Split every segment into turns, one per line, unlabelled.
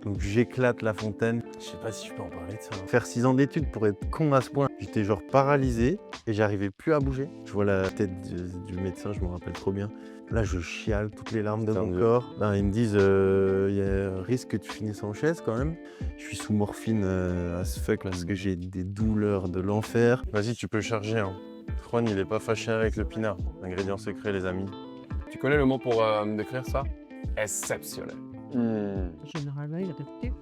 Donc j'éclate la fontaine. Je sais pas si je peux en parler de ça. Faire 6 ans d'études pour être con à ce point. J'étais genre paralysé et j'arrivais plus à bouger. Je vois la tête du médecin, je me rappelle trop bien. Là, je chiale toutes les larmes de mon corps. Ben, ils me disent, il y a un risque que tu finisses en chaise quand même. Je suis sous morphine à ce fuck parce que j'ai des douleurs de l'enfer. Vas-y, tu peux charger. Hein. Juan, il est pas fâché avec le pinard. Ingrédient secret, les amis.
Tu connais le mot pour décrire ça? Exceptionnel.
Généralement, il répète.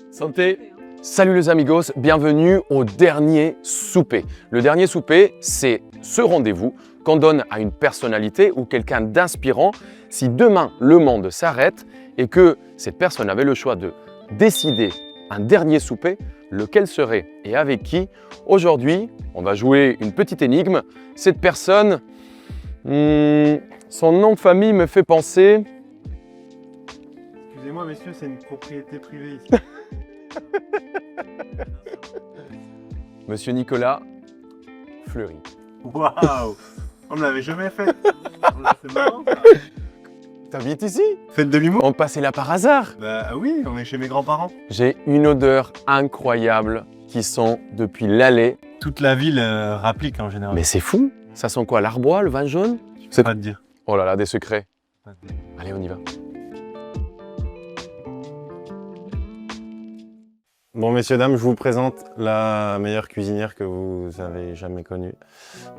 Santé! Salut les amigos, bienvenue au dernier souper. Le dernier souper, c'est ce rendez-vous qu'on donne à une personnalité ou quelqu'un d'inspirant si demain le monde s'arrête et que cette personne avait le choix de décider un dernier souper, lequel serait et avec qui. Aujourd'hui, on va jouer une petite énigme. Cette personne, son nom de famille me fait penser...
Excusez-moi messieurs, c'est une propriété privée ici.
Monsieur Nicolas Fleury.
Waouh! On me l'avait jamais fait. C'est marrant ça.
T'habites ici?
Faites de l'humour?
On passait là par hasard.
Bah oui, on est chez mes grands-parents.
J'ai une odeur incroyable qui sent depuis l'allée.
Toute la ville rapplique en général.
Mais c'est fou. Ça sent quoi? L'arbois, le vin jaune?
Je sais pas te dire.
Oh là là, des secrets. Allez, on y va.
Bon, messieurs, dames, je vous présente la meilleure cuisinière que vous avez jamais connue,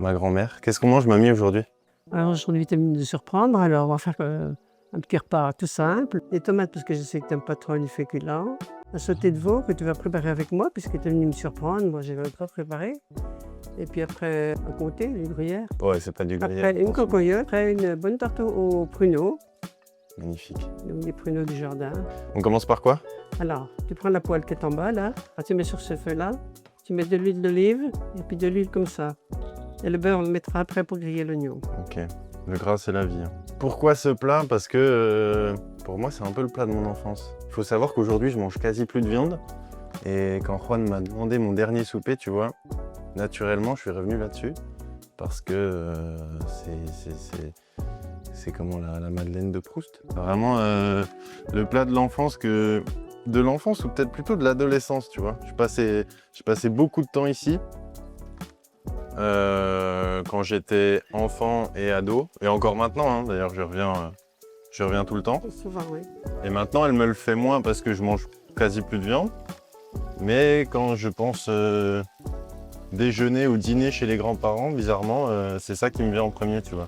ma grand-mère. Qu'est-ce qu'on mange, mamie, aujourd'hui?
Alors aujourd'hui, tu as envie de surprendre. Alors on va faire un petit repas tout simple. Des tomates parce que je sais que tu n'aimes pas trop les féculents. Un sauté de veau que tu vas préparer avec moi puisque tu es venu me surprendre. Moi, je vais pas préparer. Et puis après, un comté, une gruyère.
Ouais, c'est pas du gruyère.
Après, une cocoyote. Après, une bonne tarte aux pruneaux.
Magnifique.
Donc des pruneaux du jardin.
On commence par quoi?
Alors, tu prends la poêle qui est en bas, là. Alors, tu mets sur ce feu-là. Tu mets de l'huile d'olive et puis de l'huile comme ça. Et le beurre, on le mettra après pour griller l'oignon.
Ok. Le gras, c'est la vie. Hein. Pourquoi ce plat? Parce que pour moi, c'est un peu le plat de mon enfance. Il faut savoir qu'aujourd'hui, je mange quasi plus de viande. Et quand Juan m'a demandé mon dernier souper, tu vois, naturellement, je suis revenu là-dessus. Parce que c'est comment la Madeleine de Proust. Vraiment le plat de l'enfance ou peut-être plutôt de l'adolescence, tu vois. J'ai passé beaucoup de temps ici. Quand j'étais enfant et ado, et encore maintenant, hein, d'ailleurs je reviens tout le temps.
Souvent, oui.
Et maintenant elle me le fait moins parce que je mange quasi plus de viande. Mais quand je pense déjeuner ou dîner chez les grands-parents, bizarrement, c'est ça qui me vient en premier, tu vois.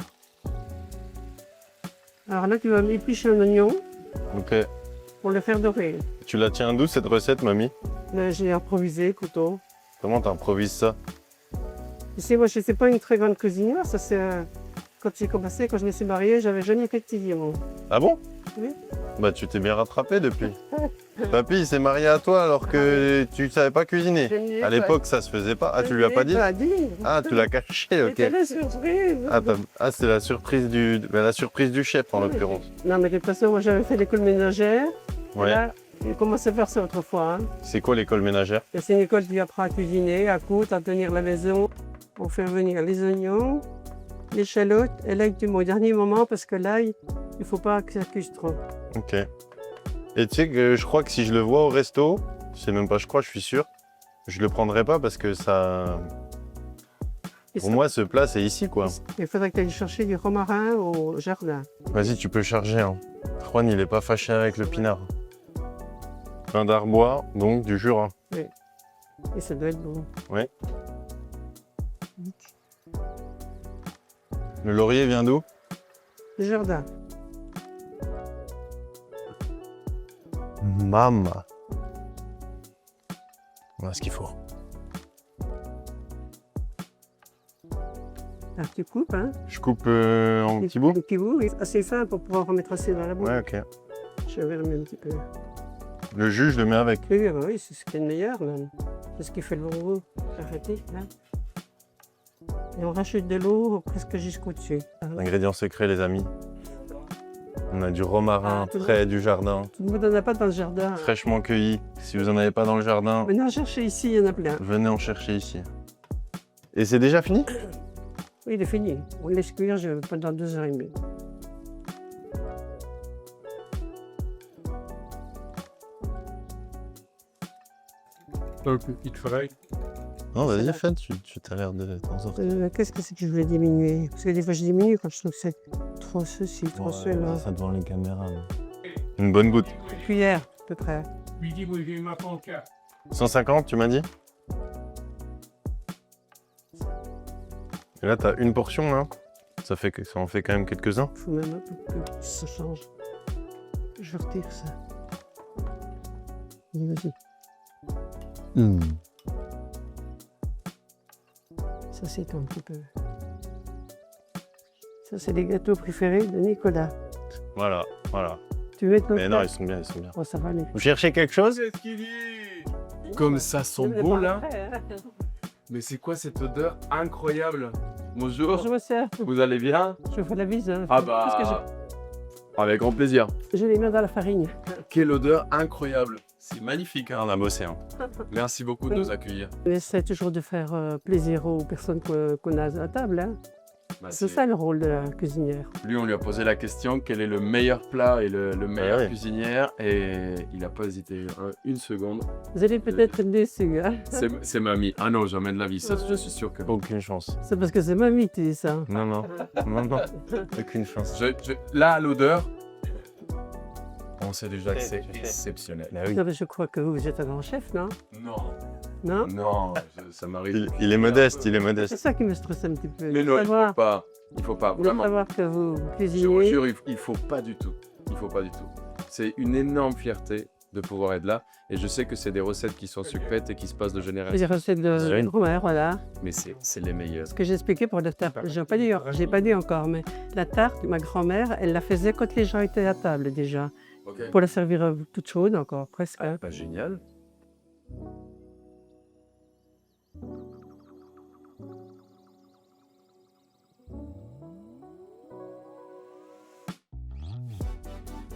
Alors là, tu vas éplucher un oignon
Ok.
pour le faire dorer.
Tu la tiens d'où cette recette, mamie?
Là, j'ai improvisé, couteau.
Comment t'improvises ça?
Tu sais, moi, je ne suis pas une très grande cuisinière. Ça, c'est quand j'ai commencé, quand je me suis mariée, j'avais jamais fait de cuisine.
Ah bon?
Oui.
Bah tu t'es bien rattrapé depuis. Papy il s'est marié à toi alors que tu savais pas cuisiner. À l'époque ça se faisait pas. Ah tu lui as pas dit? Ah tu l'as caché, ok.
C'était la surprise.
Ah c'est la surprise du chef en l'occurrence.
Non mais de toute façon, moi j'avais fait l'école ménagère.
Ouais.
Et là, j'ai commencé à faire ça autrefois. Hein.
C'est quoi l'école ménagère?
C'est une école qui apprend à cuisiner, à coudre, à tenir la maison, pour faire venir les oignons, l'échalote et l'ail au dernier moment parce que l'ail, il ne faut pas que ça cuise trop.
Ok. Et tu sais que je crois que si je le vois au resto, je sais même pas, je crois, je suis sûr, je le prendrai pas parce que ça... Pour moi, ce plat, c'est ici, quoi.
Il faudrait que tu ailles chercher du romarin au jardin.
Vas-y, tu peux charger. Hein. Juan, il est pas fâché avec le pinard. Pain d'Arbois, donc du Jura.
Oui. Et ça doit être bon.
Oui. Le laurier vient d'où?
Le jardin.
Maman. Voilà ce qu'il faut.
Alors tu coupes, hein?
Je coupe en petits bouts?
Des petits bouts, assez fin pour pouvoir remettre assez dans la bouche.
Ouais, ok.
Je vais remettre un petit peu.
Le jus, je le mets avec.
Oui, c'est ce qui est le meilleur, même. C'est ce qui fait le bon goût. Arrêtez, là. Et on rachète de l'eau presque jusqu'au-dessus.
Ingrédient secret, les amis. On a du romarin près du jardin,
Tout le monde n'en a pas dans le jardin.
fraîchement cueilli. Si vous n'en avez pas dans le jardin,
Venez en chercher ici, il y en a plein.
venez en chercher ici. Et c'est déjà fini?
Oui, il est fini. On le laisse cuire pendant 2h30.
Donc, il te ferait.
Non, vas-y, fais, tu as l'air de t'en sortir.
Qu'est-ce que c'est que je voulais diminuer? Parce que des fois, je diminue quand je trouve que c'est trop ceci, trop cela.
Ça devant les caméras. Une bonne goutte.
Une cuillère, à peu près.
Lui dit, oui, j'ai ma pancarte.
150, tu m'as dit? Et là, t'as une portion, là. Ça en fait quand même quelques-uns.
Il faut même un peu que ça change. Je retire ça. Allez, vas-y. Ça, c'est un petit peu. Ça, c'est les gâteaux préférés de Nicolas.
Voilà.
Tu veux être
Mais non, ils sont bien.
Oh, ça va aller.
Vous cherchez quelque chose?
Qu'est-ce qu'il dit?
Comme ça sont beaux là.
hein.
Mais c'est quoi cette odeur incroyable? Bonjour.
Bonjour, monsieur.
Vous allez bien?
Je vous fais la bise. Hein.
Ah
Parce que
bah. Avec grand plaisir.
je les mets dans la farine.
Quelle odeur incroyable.
C'est magnifique, hein, on a bossé. Hein.
Merci beaucoup de nous accueillir.
On essaie toujours de faire plaisir aux personnes qu'on a à la table. Hein.
Bah,
C'est ça le rôle de la cuisinière.
Lui, on lui a posé la question quel est le meilleur plat et le meilleur
ouais.
cuisinière, et il n'a pas hésité une seconde.
Vous allez peut-être être déçus. Hein.
C'est mamie. Ah non, jamais de la vie. Ça, je suis sûr que.
Aucune chance.
C'est parce que c'est mamie qui dit ça.
Non. Aucune chance.
Là, à l'odeur, on sait déjà que c'est
Tu sais.
exceptionnel.
Bah oui.
Non, mais je crois que vous êtes un grand chef, non?
Non,
Non?
non, ça m'arrive.
Il est modeste,
C'est ça qui me stresse un petit peu.
Mais non, il
savoir,
faut pas. Il faut pas,
de
vraiment.
savoir que vous
Je vous
cuisinez.
jure, il faut pas du tout. Il faut pas du tout. C'est une énorme fierté de pouvoir être là. Et je sais que c'est des recettes qui sont sucrètes et qui se passent de génération.
Les recettes de
Zone.
grand-mère, voilà.
Mais c'est les meilleures.
Ce que j'ai expliqué pour la tarte, j'ai pas dit encore, mais la tarte, ma grand-mère, elle la faisait quand les gens étaient à table déjà.
Ok.
Pour la servir toute chaude encore, presque. hein.
Pas génial.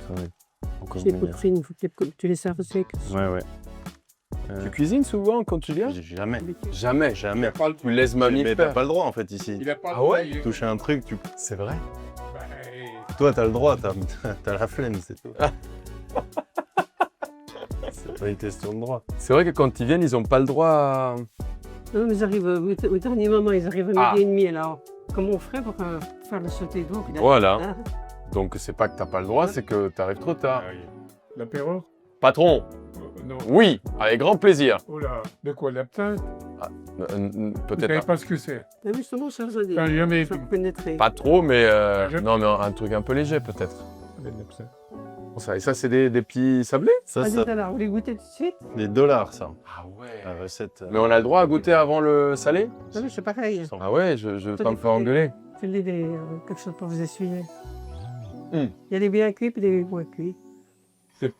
Ça va être encore
J'ai
meilleur.
poitrines, il faut que tu les serves sec.
Ouais.
Tu cuisines souvent quand tu viens?
Jamais.
Jamais.
Jamais.
Tu laisses mamie
Mais t'as
faire.
pas le droit en fait ici.
Il a pas
Ah
de
ouais
taille.
Toucher un truc,
C'est vrai?
toi t'as le droit, t'as la flemme, c'est tout. C'est pas une question de droit.
C'est vrai que quand ils viennent, ils n'ont pas le droit à...
Non, mais ils arrivent au dernier moment, ils arrivent à
Ah.
midi et demi. Alors, comment on ferait pour faire le sauté d'eau?
Voilà.
Hein?
Donc c'est pas que t'as pas le droit, c'est que t'arrives trop tard.
L'apéro?
Patron,
Non.
oui, avec grand plaisir.
Oh là, de quoi, l'absinthe? Vous
Peut-être
savez
pas.
pas ce que c'est.
Mais justement, ça vous a dit.
Enfin, jamais
Faut pénétrer.
Pas trop, mais
Je-
non, mais un truc un peu léger peut-être.
avec l'absinthe.
Bon, ça, et ça, c'est des petits sablés?
Ça,
Vas-y,
ça,
alors, vous voulez goûter tout de suite?
des dollars ça.
Ah ouais.
La recette.
Mais on a le droit à goûter avant le salé?
Non, mais c'est pareil.
Ah ouais, je vais pas me faire engueuler.
Fais-les quelque chose pour vous essuyer.
Hum.
Il y a les bien cuits et les moins cuits.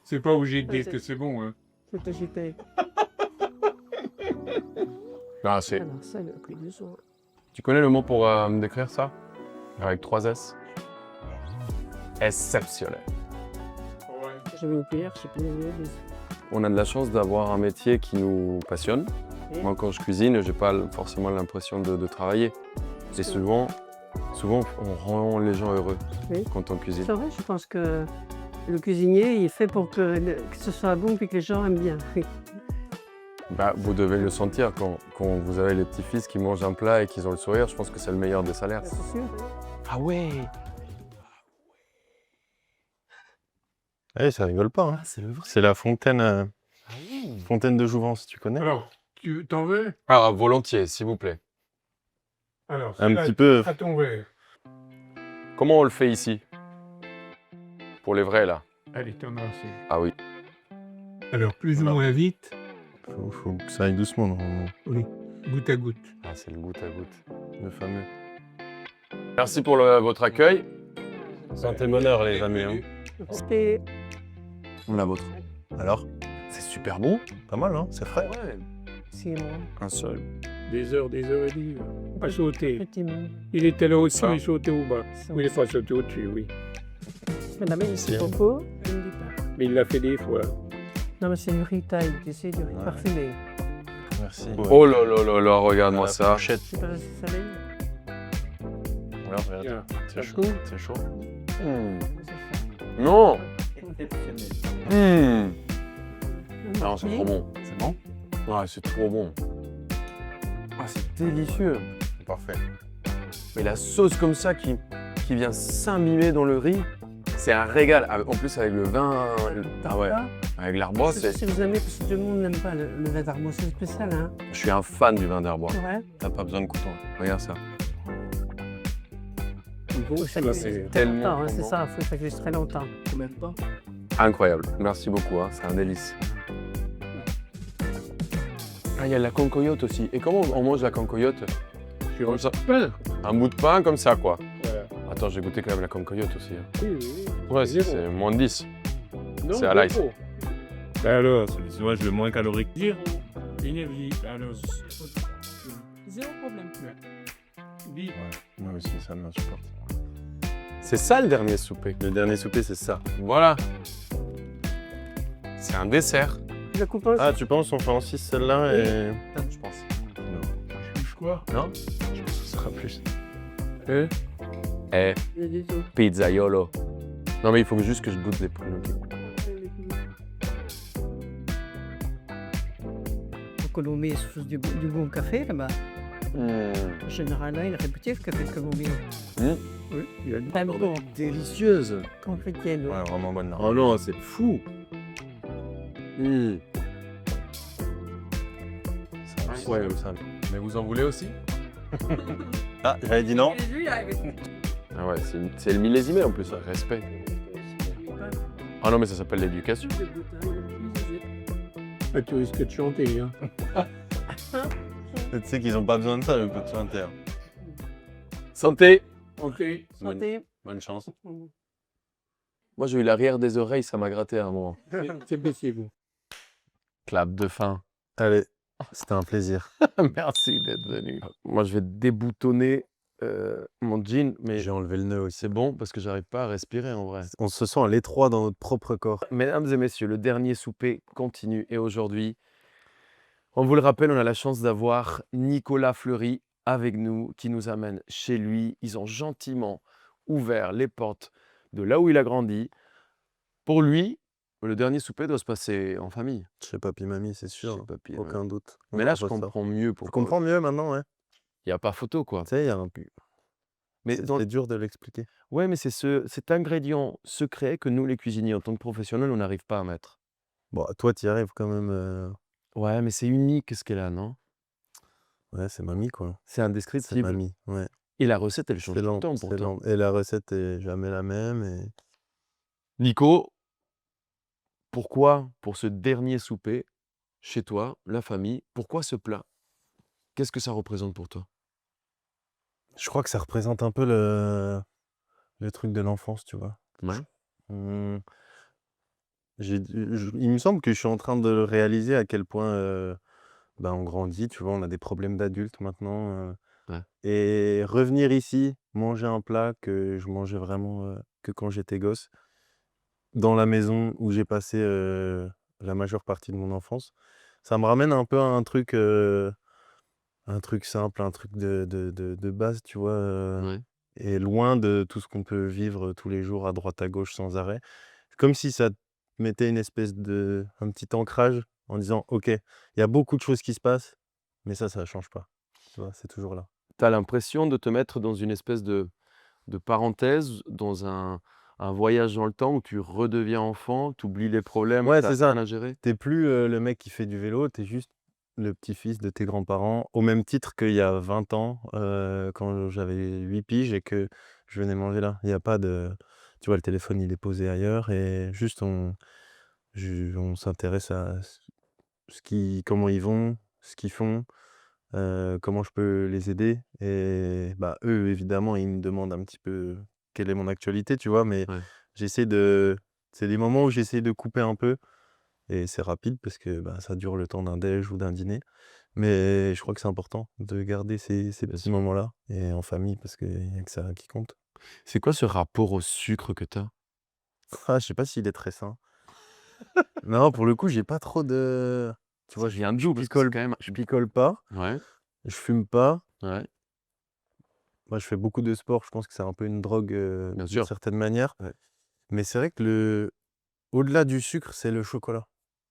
C'est pas obligé de dire
c'est-
que c'est bon, hein.
C'est agité.
Non, c'est...
Alors, ça, le prix du jour.
Tu connais le mot pour me décrire ça? Avec 3 S? Exceptionnel.
J'avais une cuillère, je sais plus.
On a de la chance d'avoir un métier qui nous passionne.
Oui.
Moi, quand je cuisine, j'ai pas forcément l'impression de travailler. Et souvent, on rend les gens heureux
Oui.
quand on cuisine.
C'est vrai, je pense que le cuisinier, il est fait pour que ce soit bon et que les gens aiment bien.
Bah, vous devez le sentir quand vous avez les petits-fils qui mangent un plat et qu'ils ont le sourire. Je pense que c'est le meilleur des salaires.
C'est sûr.
Ah ouais.
Eh, ça rigole pas. Hein.
C'est le vrai.
C'est la fontaine, fontaine de Jouvence, tu connais?
Alors, tu t'en veux?
Ah, volontiers, s'il vous plaît.
Alors,
Un
celle-là,
petit peu.
à ton verre.
Comment on le fait ici? Pour les vrais, là.
Allez, t'en as assez.
Ah oui.
Alors, plus ou
Voilà.
moins vite,
Faut que ça aille doucement normalement.
goutte à goutte.
Ah, c'est le goutte à goutte.
Le fameux.
Merci pour votre accueil.
Santé bonheur les amis. Hein.
C'était
La vôtre.
Alors?
C'est super bon.
Pas mal, hein? C'est frais.
Ouais.
c'est moi,
Un seul.
Des heures et des heures. Pas sauté.
effectivement.
Il était là aussi,
Ah.
mais sauté au bas. Oui, il est pas sauté au-dessus, oui.
Madame, il
Merci,
est
hein.
trop je ne dis pas.
Mais il l'a fait des fois.
Non, mais c'est du riz taille, tu sais, du riz
Ouais.
parfumé.
Merci.
Oh là là là là, regarde-moi ça.
Fourchette.
C'est pas assez salé.
Voilà, regarde.
Tiens.
C'est chaud. C'est chaud.
Hmm.
C'est ça.
Non.
Exceptionnel.
Hmm.
Un
Non, c'est
mortier.
trop bon. C'est bon? Ouais, c'est trop bon. Ah, c'est délicieux.
Parfait.
Mais la sauce comme ça qui vient s'imbiber dans le riz, c'est un régal. En plus, avec le vin. Ah ouais, avec l'arbois,
Si vous aimez, parce que tout le monde n'aime pas le vin d'arbois, c'est spécial, hein.
Je suis un fan du vin d'arbois.
Ouais.
T'as pas besoin de couteau.
Regarde ça.
Faut que ça cuise très
tellement
longtemps, hein, c'est
bon.
ça, faut que ça cuise très longtemps.
Combien de temps?
Incroyable. Merci beaucoup, hein, c'est un délice. Ah, il y a la cancoyote aussi. Et comment on mange la cancoyote? Comme ça. Un bout de pain comme ça, quoi.
Voilà.
Attends, j'ai goûté quand même la cancoyote aussi. Hein.
Oui, oui.
Ouais,
Zéro.
c'est moins de 10.
Non,
c'est à l'ice.
zéro. Ben alors,
Tu vois, je le moins calorique.
zéro. Énergie. Alors,
Zéro problème.
vive.
Moi aussi, ça m'insupporte.
C'est ça le dernier souper.
Le dernier souper, c'est ça.
Voilà. C'est un dessert.
Le coupon,
Ah, tu penses on fait en 6 celle-là et...
Je pense.
Juge quoi?
Non?
Je pense que ce sera plus.
Eh,
c'est des autres.
pizzaiolo. Non, mais il faut juste que je goûte les pommes.
Au Colombie, c'est du bon café là-bas. En général, là, il est réputé le café de Colombie.
Oui, il y a du
Très bon,
Délicieuse.
confetienne.
Ouais, vraiment bonne. Là.
Oh non, c'est fou.
C'est
Incroyable.
ça.
Mais vous en voulez aussi?
Ah, j'avais dit non.
Ah ouais, c'est le millésimé en plus, respect. Ah non, mais ça s'appelle l'éducation.
Ah, tu risques de chanter, hein.
Tu sais qu'ils ont pas besoin de ça, le petit inter.
Santé.
Ok.
Santé.
Bonne chance.
Moi, j'ai eu l'arrière des oreilles, ça m'a gratté à un moment.
C'est possible.
Clap de fin.
Allez, c'était un plaisir.
Merci d'être venu. Moi, je vais déboutonner mon jean, mais
J'ai enlevé le nœud aussi.
c'est bon parce que j'arrive pas à respirer en vrai.
On se sent à l'étroit dans notre propre corps.
Mesdames et messieurs, le dernier souper continue et aujourd'hui, on vous le rappelle, on a la chance d'avoir Nicolas Fleury avec nous qui nous amène chez lui. Ils ont gentiment ouvert les portes de là où il a grandi. Pour lui, le dernier souper doit se passer en famille.
Chez papy, mamie, c'est
Chez
sûr.
papy et
Aucun
mamie.
doute.
Mais là, je
propose ça.
comprends mieux
Je
pourquoi.
comprends mieux maintenant, ouais.
Il n'y a pas photo, quoi.
Tu sais, il y a un...
Mais
C'est dur de l'expliquer.
ouais, mais c'est cet ingrédient secret que nous, les cuisiniers, en tant que professionnels, on n'arrive pas à mettre.
Bon, toi, tu y arrives quand même.
Ouais, mais c'est unique ce qu'elle a, non?
Ouais, c'est mamie, quoi.
C'est
C'est
indescriptible.
mamie, ouais.
Et la recette, elle change
C'est
tout le
lent,
temps
c'est
pourtant.
lent. Et la recette est jamais la même. Et...
Nico, pourquoi, pour ce dernier souper, chez toi, la famille, pourquoi ce plat? Qu'est-ce que ça représente pour toi?
Je crois que ça représente un peu le truc de l'enfance, tu vois.
Ouais.
Mmh, il me semble que je suis en train de le réaliser à quel point on grandit, tu vois, on a des problèmes d'adultes maintenant.
Ouais.
Et revenir ici, manger un plat que je mangeais vraiment que quand j'étais gosse, dans la maison où j'ai passé la majeure partie de mon enfance, ça me ramène un peu à un truc simple, un truc de base, tu vois.
Ouais.
Et loin de tout ce qu'on peut vivre tous les jours à droite à gauche sans arrêt. Comme si ça te mettait un petit ancrage en disant ok, il y a beaucoup de choses qui se passent, mais ça change pas. Tu vois, c'est toujours là.
Tu as l'impression de te mettre dans une espèce de parenthèse, dans un voyage dans le temps où tu redeviens enfant, tu oublies les problèmes,
Ouais,
tu
c'est ça.
rien à gérer.
T'es plus le mec qui fait du vélo, t'es juste le petit-fils de tes grands-parents, au même titre qu'il y a 20 ans, quand j'avais 8 piges et que je venais manger là. Il y a pas de... Tu vois, le téléphone, il est posé ailleurs et juste on s'intéresse à comment ils vont, ce qu'ils font, comment je peux les aider. Et bah, eux, évidemment, ils me demandent un petit peu quelle est mon actualité, tu vois, mais
Ouais.
j'essaie de... C'est des moments où j'essaie de couper un peu. Et c'est rapide parce que ça dure le temps d'un déj ou d'un dîner. Mais je crois que c'est important de garder ces petits moments-là. Et en famille, parce qu'il n'y a que ça qui compte.
C'est quoi ce rapport au sucre que tu as?
Ah, je sais pas s'il est très sain. Non, pour le coup, j'ai pas trop de... Tu vois,
Ça vient d'où? Parce que c'est quand même...
je picole pas,
Ouais,
je fume pas.
ouais.
Moi, je fais beaucoup de sport. Je pense que c'est un peu une drogue
Bien
d'une
sûr.
certaine manière.
Ouais.
Mais c'est vrai que au-delà du sucre, c'est le chocolat.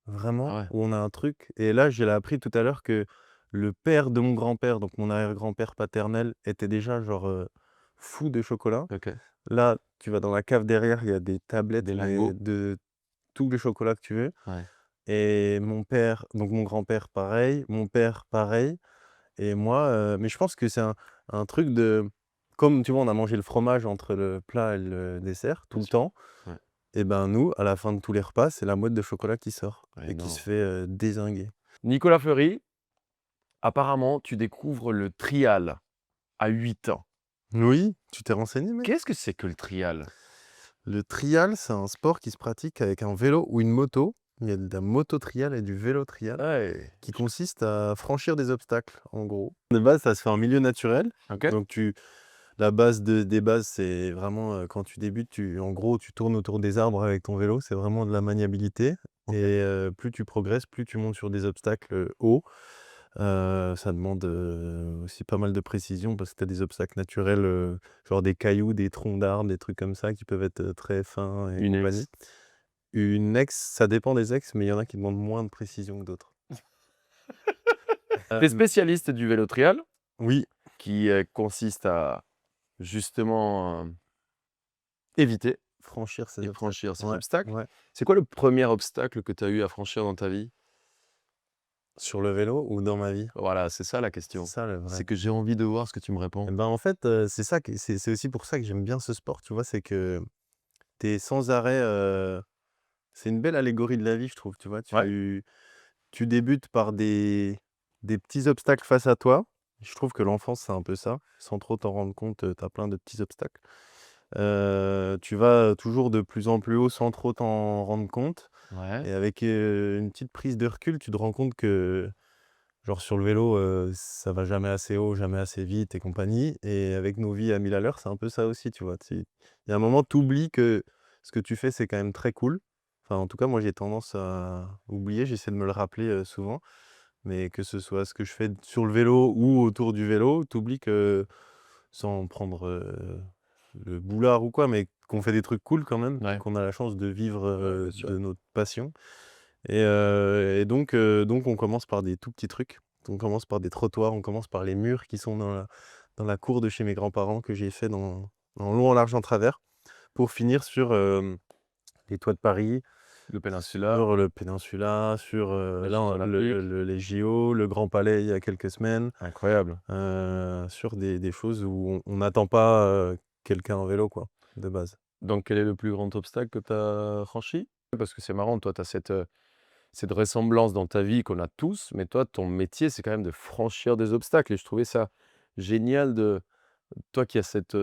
vraiment,
Ah ouais.
où on a un truc. Et là, j'ai appris tout à l'heure que le père de mon grand-père, donc mon arrière-grand-père paternel, était déjà genre fou de chocolat.
Ok.
Là, tu vas dans la cave derrière, il y a des tablettes
Des
mais
lingots.
de tous les chocolats que tu veux.
Ouais.
Et mon père, donc mon grand-père, pareil. Mon père, pareil. Et moi, mais je pense que c'est un truc de... Comme tu vois, on a mangé le fromage entre le plat et le dessert tout
Bien
le
sûr.
temps.
Ouais.
Et ben nous, à la fin de tous les repas, c'est la mouette de chocolat qui sort
Ouais,
et qui
non.
se fait dézinguer.
Nicolas Fleury, apparemment, tu découvres le trial à 8 ans.
Oui, tu t'es renseigné, mec?
Qu'est-ce que c'est que le trial?
Le trial, c'est un sport qui se pratique avec un vélo ou une moto. Il y a de la moto trial et du vélo trial
Ouais.
qui consiste à franchir des obstacles, en gros. De base, ça se fait en milieu naturel.
Ok.
Donc la base des bases, c'est vraiment quand tu débutes, en gros, tu tournes autour des arbres avec ton vélo. C'est vraiment de la maniabilité.
Ok.
Et plus tu progresses, plus tu montes sur des obstacles hauts. Ça demande aussi pas mal de précision parce que tu as des obstacles naturels, genre des cailloux, des troncs d'arbres, des trucs comme ça qui peuvent être très fins et
Une
compagnie.
ex.
Une ex, ça dépend des ex, mais il y en a qui demandent moins de précision que d'autres.
Tu es spécialiste du vélo trial
Oui,
qui consiste à justement éviter
franchir ces
et
obstacles.
franchir ces
Ouais,
obstacles.
ouais.
C'est quoi le premier obstacle que tu as eu à franchir dans ta vie?
Sur le vélo ou dans ma vie?
Voilà, c'est ça la
C'est
question.
ça le vrai.
C'est que j'ai envie de voir ce que tu me
Et
réponds.
ben, en fait, c'est ça c'est aussi pour ça que j'aime bien ce sport, tu vois? C'est que tu es sans arrêt, c'est une belle allégorie de la vie, je trouve, tu vois?
Ouais.
Tu débutes par des petits obstacles face à toi. Je trouve que l'enfance, c'est un peu ça. Sans trop t'en rendre compte, tu as plein de petits obstacles. Tu vas toujours de plus en plus haut sans trop t'en rendre compte.
Ouais.
Et avec une petite prise de recul, tu te rends compte que, genre sur le vélo, ça va jamais assez haut, jamais assez vite et compagnie. Et avec nos vies à 1000 à l'heure, c'est un peu ça aussi, tu vois. Il y a un moment, tu oublies que ce que tu fais, c'est quand même très cool. Enfin, en tout cas, moi, j'ai tendance à oublier, j'essaie de me le rappeler souvent. Mais que ce soit ce que je fais sur le vélo ou autour du vélo, tu oublies que, sans prendre le boulard ou quoi, mais qu'on fait des trucs cool quand même,
Ouais.
qu'on a la chance de vivre
Bien sûr.
de notre passion. Et donc on commence par des tout petits trucs. On commence par des trottoirs, on commence par les murs qui sont dans la cour de chez mes grands-parents que j'ai fait en long, en large, en travers, pour finir sur les toits de Paris,
Le Péninsula.
sur le Péninsula, sur
Les
là,
Jeux Olympiques.
les JO, le Grand Palais il y a quelques semaines,
Incroyable.
sur des choses où on n'attend pas quelqu'un en vélo, quoi, de base.
Donc, quel est le plus grand obstacle que tu as franchi? Parce que c'est marrant, toi, tu as cette ressemblance dans ta vie qu'on a tous, mais toi, ton métier, c'est quand même de franchir des obstacles. Et je trouvais ça génial de toi qui as cette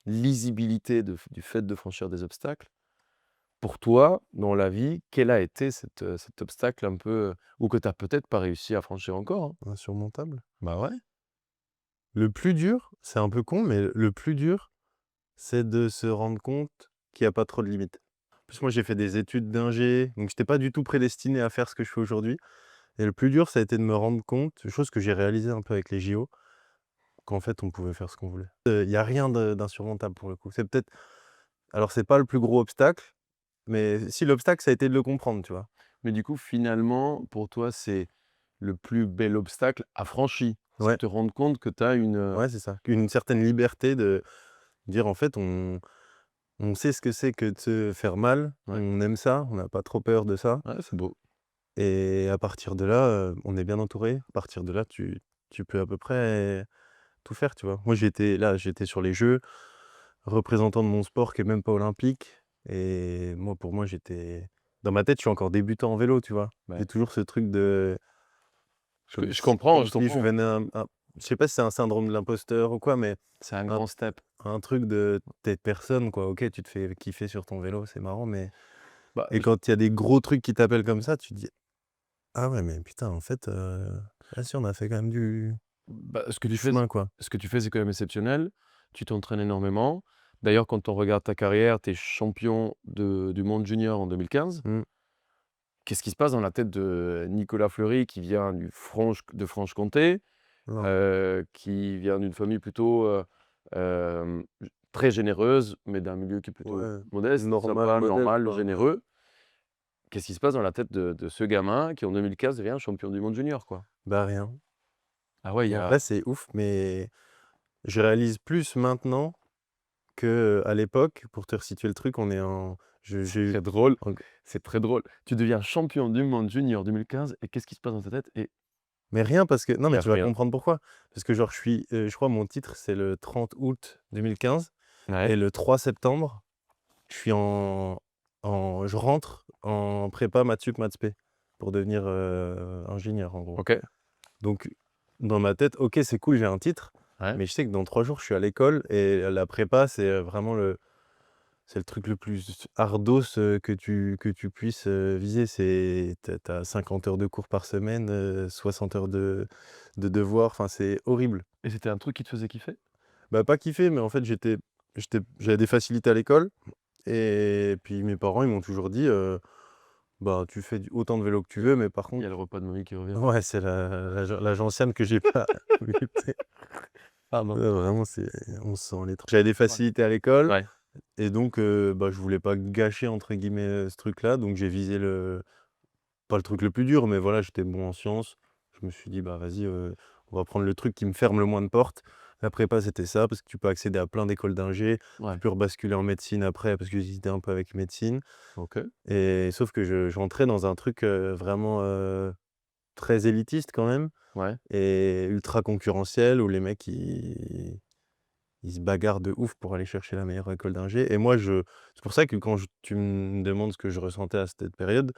lisibilité du fait de franchir des obstacles. Pour toi, dans la vie, quel a été cet obstacle un peu, ou que tu as peut-être pas réussi à franchir encore, hein?
Insurmontable.
Bah ouais.
Le plus dur, c'est un peu con, mais le plus dur, c'est de se rendre compte qu'il y a pas trop de limites. En plus, moi, j'ai fait des études d'ingé, donc j'étais pas du tout prédestiné à faire ce que je fais aujourd'hui. Et le plus dur, ça a été de me rendre compte, chose que j'ai réalisée un peu avec les JO, qu'en fait, on pouvait faire ce qu'on voulait. Il y a rien d'insurmontable pour le coup. C'est peut-être alors c'est pas le plus gros obstacle, mais si l'obstacle, ça a été de le comprendre, tu vois?
Mais du coup, finalement, pour toi, c'est le plus bel obstacle à franchi. C'est
Ouais,
te rendre compte que tu as une,
ouais, c'est ça. Une certaine liberté de dire, en fait, on sait ce que c'est que de se faire mal,
ouais,
on aime ça, on n'a pas trop peur de ça.
ouais, c'est beau.
Et à partir de là, on est bien entouré. À partir de là, tu peux à peu près tout faire, tu vois? Moi, j'étais sur les jeux, représentant de mon sport qui est même pas olympique. Et moi, pour moi, dans ma tête, je suis encore débutant en vélo, tu vois?
Ouais.
J'ai toujours ce truc de comme
Je
si
comprends,
comme
je
si je
comprends.
venais je sais pas si c'est un syndrome de l'imposteur ou quoi, mais
C'est un
un
grand step.
un truc de tu personne, quoi. OK, tu te fais kiffer sur ton vélo, c'est marrant, mais
Bah,
et quand il y a des gros trucs qui t'appellent comme ça, tu te dis: «Ah ouais, mais putain, en fait, ah si, on a fait quand même du
ce que tu fais,
chemin, quoi».
c'est quand même exceptionnel. Tu t'entraînes énormément. D'ailleurs, quand on regarde ta carrière, tu es champion du monde junior en 2015.
Mmh.
Qu'est-ce qui se passe dans la tête de Nicolas Fleury qui vient de Franche-Comté,
Non.
qui vient d'une famille plutôt très généreuse, mais d'un milieu qui est plutôt
Ouais,
modeste,
normal,
sympa,
modeste,
normal,
quoi, ouais.
généreux. qu'est-ce qui se passe dans la tête de ce gamin qui, en 2015, devient champion du monde junior, quoi?
Bah, rien.
Ah ouais, il y
En
a
vrai, c'est ouf, mais je réalise plus maintenant qu'à l'époque. Pour te resituer le truc, on est en j'ai eu
très drôle,
en
c'est très drôle. Tu deviens champion du monde junior 2015 et qu'est-ce qui se passe dans ta tête? Et
mais rien parce que non,
il y
mais
a
tu vas
rien.
comprendre pourquoi. Parce que genre je crois mon titre, c'est le 30 août 2015
Ouais,
et le 3 septembre, je suis je rentre en prépa maths sup, maths spé pour devenir, ingénieur, en gros.
OK.
Donc dans ma tête, OK, c'est cool, j'ai un titre,
Ouais.
mais je sais que dans 3 jours, je suis à l'école et la prépa, c'est, vraiment c'est le truc le plus ardos, que tu puisses, viser. C'est tu as 50 heures de cours par semaine, 60 heures de devoirs, enfin, c'est horrible.
Et c'était un truc qui te faisait kiffer?
Bah, pas kiffé, mais en fait, j'avais des facilités à l'école et puis mes parents, ils m'ont toujours dit, «Bah, tu fais autant de vélo que tu veux, mais par
Il y
contre».
a le repas de mamie qui revient.
Ouais, c'est la gentiane que j'ai pas voulu, tu sais.
Pardon.
Ouais, vraiment, on se sent les tripes. J'avais des facilités à l'école
Ouais.
et donc bah, je voulais pas «gâcher» entre guillemets, ce truc-là, donc j'ai visé pas le truc le plus dur, mais voilà, j'étais bon en sciences. Je me suis dit: «Bah, vas-y, on va prendre le truc qui me ferme le moins de portes». La prépa, c'était ça, parce que tu peux accéder à plein d'écoles d'ingé.
Ouais.
Tu peux rebasculer en médecine après, parce que j'hésitais un peu avec médecine
OK.
et sauf que j'entrais dans un truc, vraiment, très élitiste quand même
Ouais.
et ultra concurrentiel où les mecs ils se bagarrent de ouf pour aller chercher la meilleure école d'ingé et moi c'est pour ça que quand tu me demandes ce que je ressentais à cette période,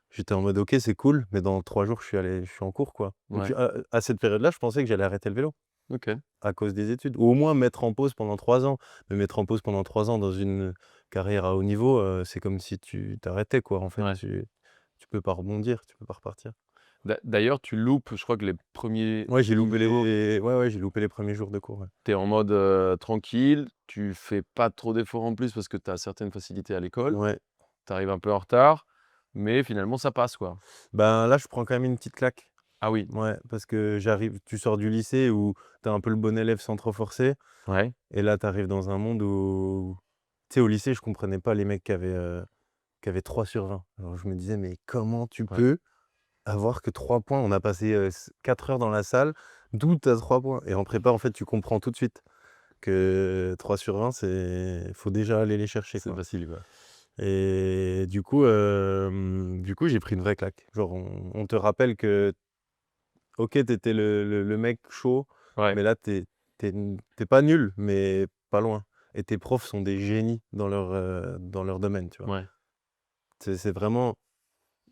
j'étais en mode: «OK, c'est cool, mais dans 3 jours, je suis en cours, quoi». Donc
Ouais.
à cette période-là, je pensais que j'allais arrêter le vélo
OK.
à cause des études ou au moins mettre en pause pendant 3 ans. Mais mettre en pause pendant 3 ans dans une carrière à haut niveau, c'est comme si tu t'arrêtais, quoi. En fait,
Ouais.
tu peux pas rebondir, tu peux pas repartir.
D'ailleurs, tu loupes, je crois que les premiers
Ouais, j'ai
jours de
loupé
vélo,
j'ai loupé les premiers jours de cours, ouais.
tu es en mode, tranquille, tu fais pas trop d'efforts en plus parce que tu as certaines facilités à l'école,
Ouais.
tu arrives un peu en retard, mais finalement ça passe, quoi.
Ben, là, je prends quand même une petite claque.
Ah oui.
Ouais, parce que tu sors du lycée où tu es un peu le bon élève sans trop forcer
Ouais.
et là, tu arrives dans un monde où tu sais, au lycée, je comprenais pas les mecs qui avaient 3/20. Alors je me disais: «Mais comment tu
Ouais.
peux avoir que 3 points?» On a passé, 4 heures dans la salle, d'où tu as 3 points? Et en prépa, en fait, tu comprends tout de suite que 3/20, faut déjà aller les chercher,
C'est
quoi.
facile, quoi.
Et du coup, j'ai pris une vraie claque. Genre on te rappelle que OK, tu étais le mec chaud,
Ouais.
mais là, tu pas nul, mais pas loin. Et tes profs sont des génies dans leur domaine, tu vois?
Ouais.
C'est vraiment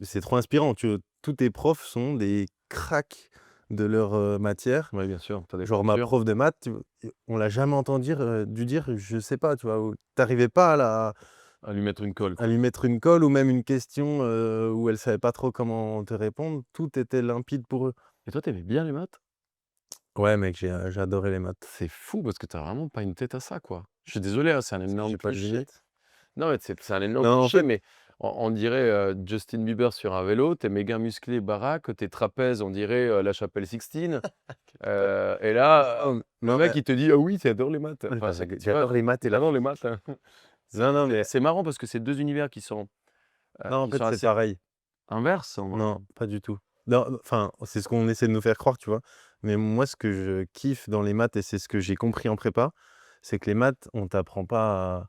c'est trop inspirant. Tous tes profs sont des cracks de leur, matière.
Ouais, bien sûr, tu as des
Genre ma
postures.
prof de maths, on l'a jamais entendu dire: «Je sais pas», tu vois? Ou tu pas
À lui mettre une colle,
à
quoi.
lui mettre une colle ou même une question, où elle savait pas trop comment te répondre. Tout était limpide pour eux.
Et toi, tu aimais bien les maths?
Ouais, mec, j'ai adoré les maths.
C'est fou parce que tu as vraiment pas une tête à ça, quoi. Je suis désolé, hein, c'est un
Parce que
énorme
j'ai pas de
cliché.
lunettes.
Non, mais c'est un énorme
Non, en
cliché,
fait,
mais on dirait, Justin Bieber sur un vélo, tu es méga musclé, baraque, tes trapèzes, on dirait, la chapelle Sixtine, et là,
non,
le
non,
mec, il te dit: «Ah oui, tu adores les maths». Enfin, c'est tu vois?
j'adore les maths et la
J'adore les
physique.
maths, hein.
Non, non, mais
C'est marrant parce que c'est 2 univers
non, en
qui
fait,
sont
c'est
assez
pareil.
inverses
Non, pas du tout. Non, enfin, c'est ce qu'on essaie de nous faire croire, tu vois? Mais moi, ce que je kiffe dans les maths et c'est ce que j'ai compris en prépa, c'est que les maths, on t'apprend pas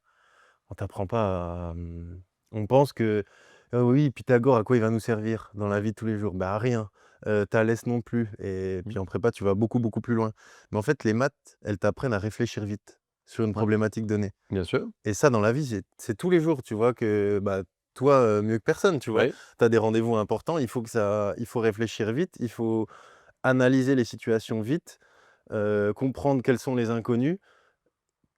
on pense que: «Ah oui, Pythagore, à quoi il va nous servir dans la vie de tous les jours?» Bah, à rien. Thalès non plus et
Mmh.
puis en prépa, tu vas beaucoup, beaucoup plus loin. Mais en fait, les maths, elles t'apprennent à réfléchir vite sur une
Ouais,
problématique donnée.
bien sûr.
Et ça, dans la vie, c'est tous les jours, tu vois? Que, bah, toi, mieux que personne, tu vois?
Oui,
Tu as des rendez-vous importants, il faut réfléchir vite, il faut analyser les situations vite, comprendre quels sont les inconnus,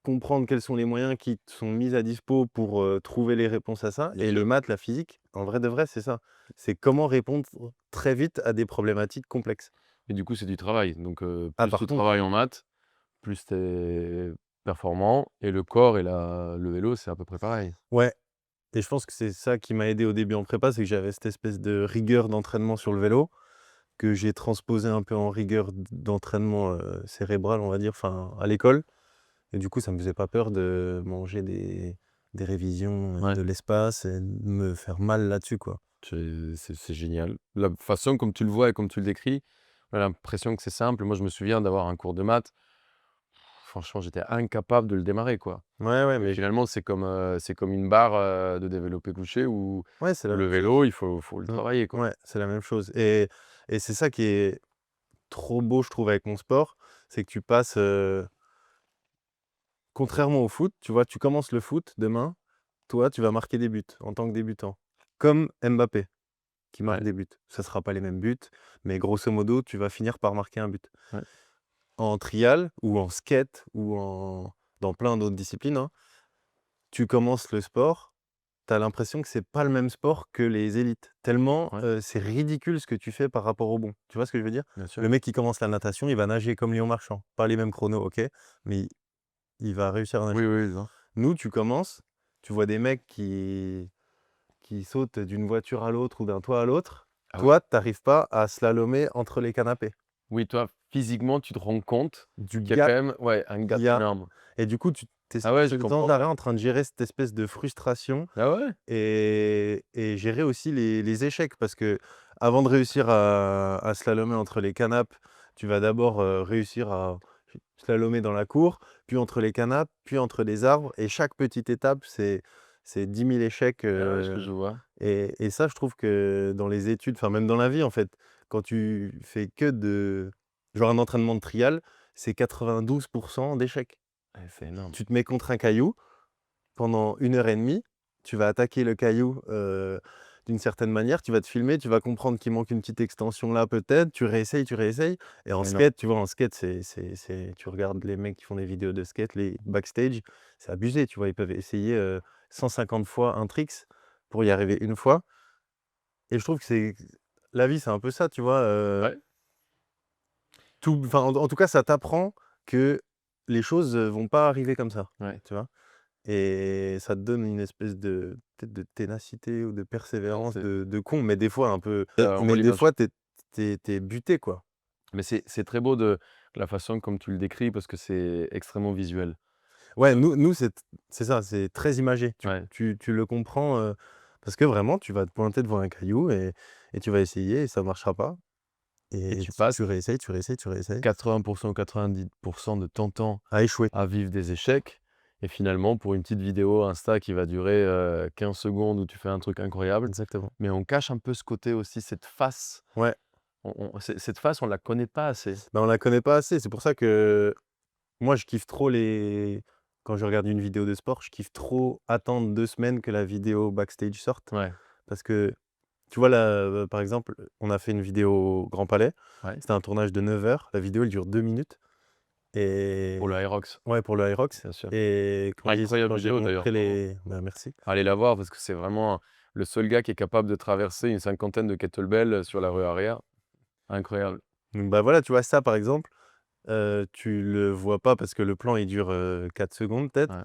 comprendre quels sont les moyens qui te sont mis à dispo pour, trouver les réponses à ça.
bien
Et
sûr.
le maths, la physique, en vrai de vrai, c'est ça. C'est comment répondre très vite à des problématiques complexes.
Et du coup, c'est du travail, donc
Ah,
plus
par
tu
contre,
travailles en maths, plus tu es performant et le corps et le vélo, c'est à peu près pareil.
ouais. Et je pense que c'est ça qui m'a aidé au début en prépa, c'est que j'avais cette espèce de rigueur d'entraînement sur le vélo, que j'ai transposé un peu en rigueur d'entraînement, cérébral, on va dire, enfin, à l'école. Et du coup, ça me faisait pas peur de manger des révisions,
Ouais.
de l'espace et de me faire mal là-dessus, quoi.
C'est génial. La façon comme tu le vois et comme tu le décris, on a l'impression que c'est simple. Moi, je me souviens d'avoir un cours de maths. Franchement, j'étais incapable de le démarrer, quoi.
Ouais,
Et
mais
finalement, c'est comme une barre de développé couché où
ouais, c'est la
le
même chose.
vélo, faut le
Mmh.
travailler, quoi.
Ouais, c'est la même chose et c'est ça qui est trop beau, je trouve, avec mon sport, c'est que tu passes, contrairement au foot, tu vois, tu commences le foot demain, toi, tu vas marquer des buts en tant que débutant, comme Mbappé qui marque
Ouais,
des buts. Ça sera pas les mêmes buts, mais grosso modo, tu vas finir par marquer un but.
ouais.
En trial ou en skate ou dans plein d'autres disciplines, hein, tu commences le sport, tu as l'impression que c'est pas le même sport que les élites. Tellement,
Ouais,
c'est ridicule ce que tu fais par rapport au bon. Tu vois ce que je veux dire?
bien sûr.
Le mec qui commence la natation, il va nager comme Léon Marchand. Pas les mêmes chronos, OK, mais il va réussir à nager.
Oui, oui, non.
Nous, tu commences, tu vois des mecs qui sautent d'une voiture à l'autre ou d'un toit à l'autre.
Ah oui.
Toi, tu arrives pas à slalomer entre les canapés.
Oui, toi, physiquement, tu te rends compte
Du
qu'il y a quand
gap
même ouais, un
qu'il
gap
y a
énorme.
et du coup, tu es
Ah ouais, je
sans
comprends.
arrêt en train de gérer cette espèce de frustration
Ah ouais?
et gérer aussi les échecs parce qu'avant de réussir à slalomer entre les canapes, tu vas d'abord, réussir à slalomer dans la cour, puis entre les canapes, puis entre les arbres et chaque petite étape, c'est 10 000 échecs,
Ah ouais, ce que je vois.
et ça, je trouve que dans les études, enfin même dans la vie, en fait, quand tu fais que genre un entraînement de trial, c'est 92 d'échecs.
Ouais, c'est énorme.
Tu te mets contre un caillou pendant 1 heure et demie, tu vas attaquer le caillou, d'une certaine manière, tu vas te filmer, tu vas comprendre qu'il manque une petite extension là peut-être, tu réessayes et en
C'est énorme.
skate, tu vois, en skate, tu regardes les mecs qui font des vidéos de skate, les backstage, c'est abusé, tu vois? Ils peuvent essayer, 150 fois un tricks pour y arriver une fois et je trouve que c'est la vie, c'est un peu ça, tu vois?
Ouais,
Enfin, en tout cas, ça t'apprend que les choses, vont pas arriver comme ça,
ouais.
tu vois? Et ça te donne une espèce de peut-être de ténacité ou de
Ouais,
persévérance de con, mais des fois un peu
on voit
mais des
l'image.
fois tu es buté, quoi.
Mais c'est très beau de la façon comme tu le décris parce que c'est extrêmement visuel.
Ouais, nous c'est ça, c'est très imagé. Tu
Ouais.
tu tu le comprends, parce que vraiment tu vas te pointer devant un caillou et tu vas essayer et ça marchera pas
Et
et
tu
tu
passes
tu réessayes, tu réessayes, tu réessayes
80 ou 90 de ton temps
à échouer.
à vivre des échecs et finalement pour une petite vidéo Insta qui va durer, 15 secondes où tu fais un truc incroyable,
Exactement.
mais on cache un peu ce côté aussi, cette face.
Ouais,
Cette face, on la connaît pas assez.
bah, on la connaît pas assez. C'est pour ça que moi je kiffe trop les quand je regarde une vidéo de sport, je kiffe trop attendre 2 semaines que la vidéo backstage sorte.
Ouais,
Parce que, tu vois, là, par exemple, on a fait une vidéo au Grand Palais.
ouais.
C'était un tournage de 9 heures. La vidéo, elle dure 2 minutes
Pour le
et
Aerox,
ouais, pour le Hyrox
bien sûr.
et
Incroyable
quand j'ai
vidéo d'ailleurs,
montré
bravo.
les bah, merci.
Allez la voir parce que c'est vraiment le seul gars qui est capable de traverser une cinquantaine de kettlebells, sur la rue arrière. Incroyable.
Donc bah, voilà, tu vois, ça, par exemple, tu le vois pas parce que le plan, il dure, 4 secondes peut-être.
Ouais.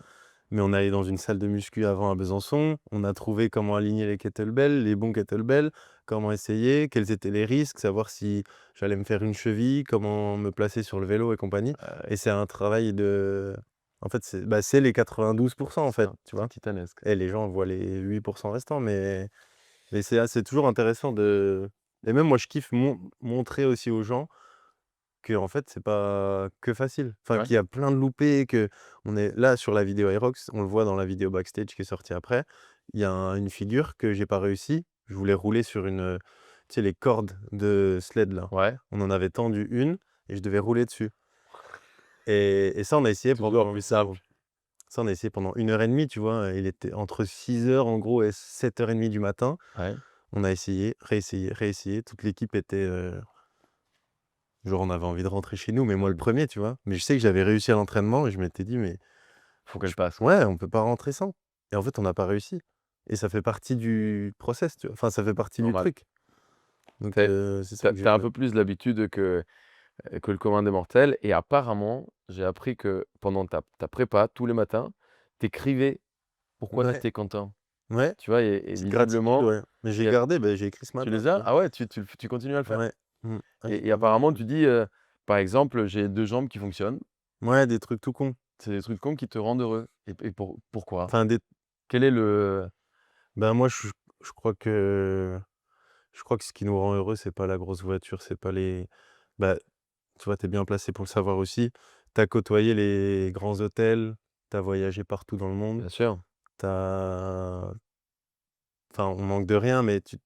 Mais on est allé dans une salle de muscu avant à Besançon. On a trouvé comment aligner les kettlebells, les bons kettlebells, comment essayer, quels étaient les risques, savoir si j'allais me faire une cheville, comment me placer sur le vélo et compagnie. Et c'est un travail en fait, c'est les 92 en
C'est
fait,
ça,
tu vois?
titanesque.
Et les gens voient les 8 restants, mais c'est toujours intéressant et même moi, je kiffe montrer aussi aux gens qu'en fait, c'est pas que facile. Enfin,
Ouais,
qu'il y a plein de loupés, qu'on est là sur la vidéo Aerox, on le voit dans la vidéo backstage qui est sortie après. Il y a une figure que j'ai pas réussi. Je voulais rouler sur tu sais, les cordes de sled là.
ouais.
On en avait tendu une et je devais rouler dessus. Et ça, on a essayé
Toujours
pendant
plus simple.
ça, on a essayé pendant 1 heure et demie, tu vois. Il était entre 6 heures en gros et 7h30 du matin.
Ouais.
On a essayé, réessayé, réessayé. Toute l'équipe était, genre, on avait envie de rentrer chez nous, mais moi le premier, tu vois? Mais je sais que j'avais réussi à l'entraînement et je m'étais dit: «Mais
Faut qu'elle
je
passe.
ouais, on peut pas rentrer sans» et en fait, on n'a pas réussi et ça fait partie du process, tu vois? Enfin, ça fait partie du
Normal.
truc. Donc
Tu
c'est ça
as
que
un
j'aime.
peu plus l'habitude que le commun des mortels et apparemment, j'ai appris que pendant ta prépa, tous les matins, tu écrivais pourquoi tu
Ouais,
étais content.
ouais,
Tu vois? Et
petite gratitude,
visiblement,
ouais. Mais
il
j'ai
y a
gardé, j'ai écrit ce
tu
matin,
les
tu
as?
vois?
Ah ouais, tu continues à le faire?
Ouais. Mmh. Ah, j'ai
Et
pas mal
apparemment, tu dis, par exemple: «J'ai 2 jambes qui fonctionnent».
ouais, des trucs tout cons.
C'est des trucs cons qui te rendent heureux et pourquoi?
Enfin des
Quel est le
ben, moi, je crois que ce qui nous rend heureux, c'est pas la grosse voiture, c'est pas les bah, tu vois, tu es bien placé pour le savoir aussi. Tu as côtoyé les grands hôtels, tu as voyagé partout dans le monde,
Bien sûr.
tu as enfin, on manque de rien, mais tu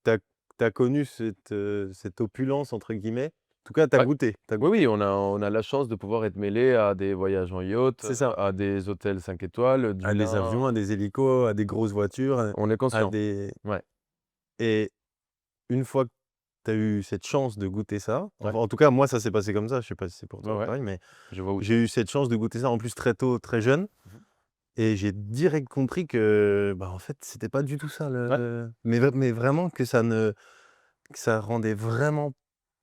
as connu cette «opulence» entre guillemets. En tout cas, tu as
Ouais.
goûté,
Oui, oui, on a la chance de pouvoir être mêlé à des voyages en yacht,
c'est ça.
à des hôtels 5 étoiles, du
À des
lin.
avions, à des hélicos, à des grosses voitures,
On est
à
conscient.
des
Ouais,
et une fois que tu as eu cette chance de goûter ça,
ouais,
enfin, en tout cas, moi, ça s'est passé comme ça, je sais pas si c'est pour
ouais,
toi
ouais,
pareil, mais
je vois où tu
j'ai eu cette chance de goûter ça, en plus très tôt, très jeune
Mmh.
et j'ai direct compris que, bah, en fait, c'était pas du tout ça
Ouais,
mais vraiment que ça rendait vraiment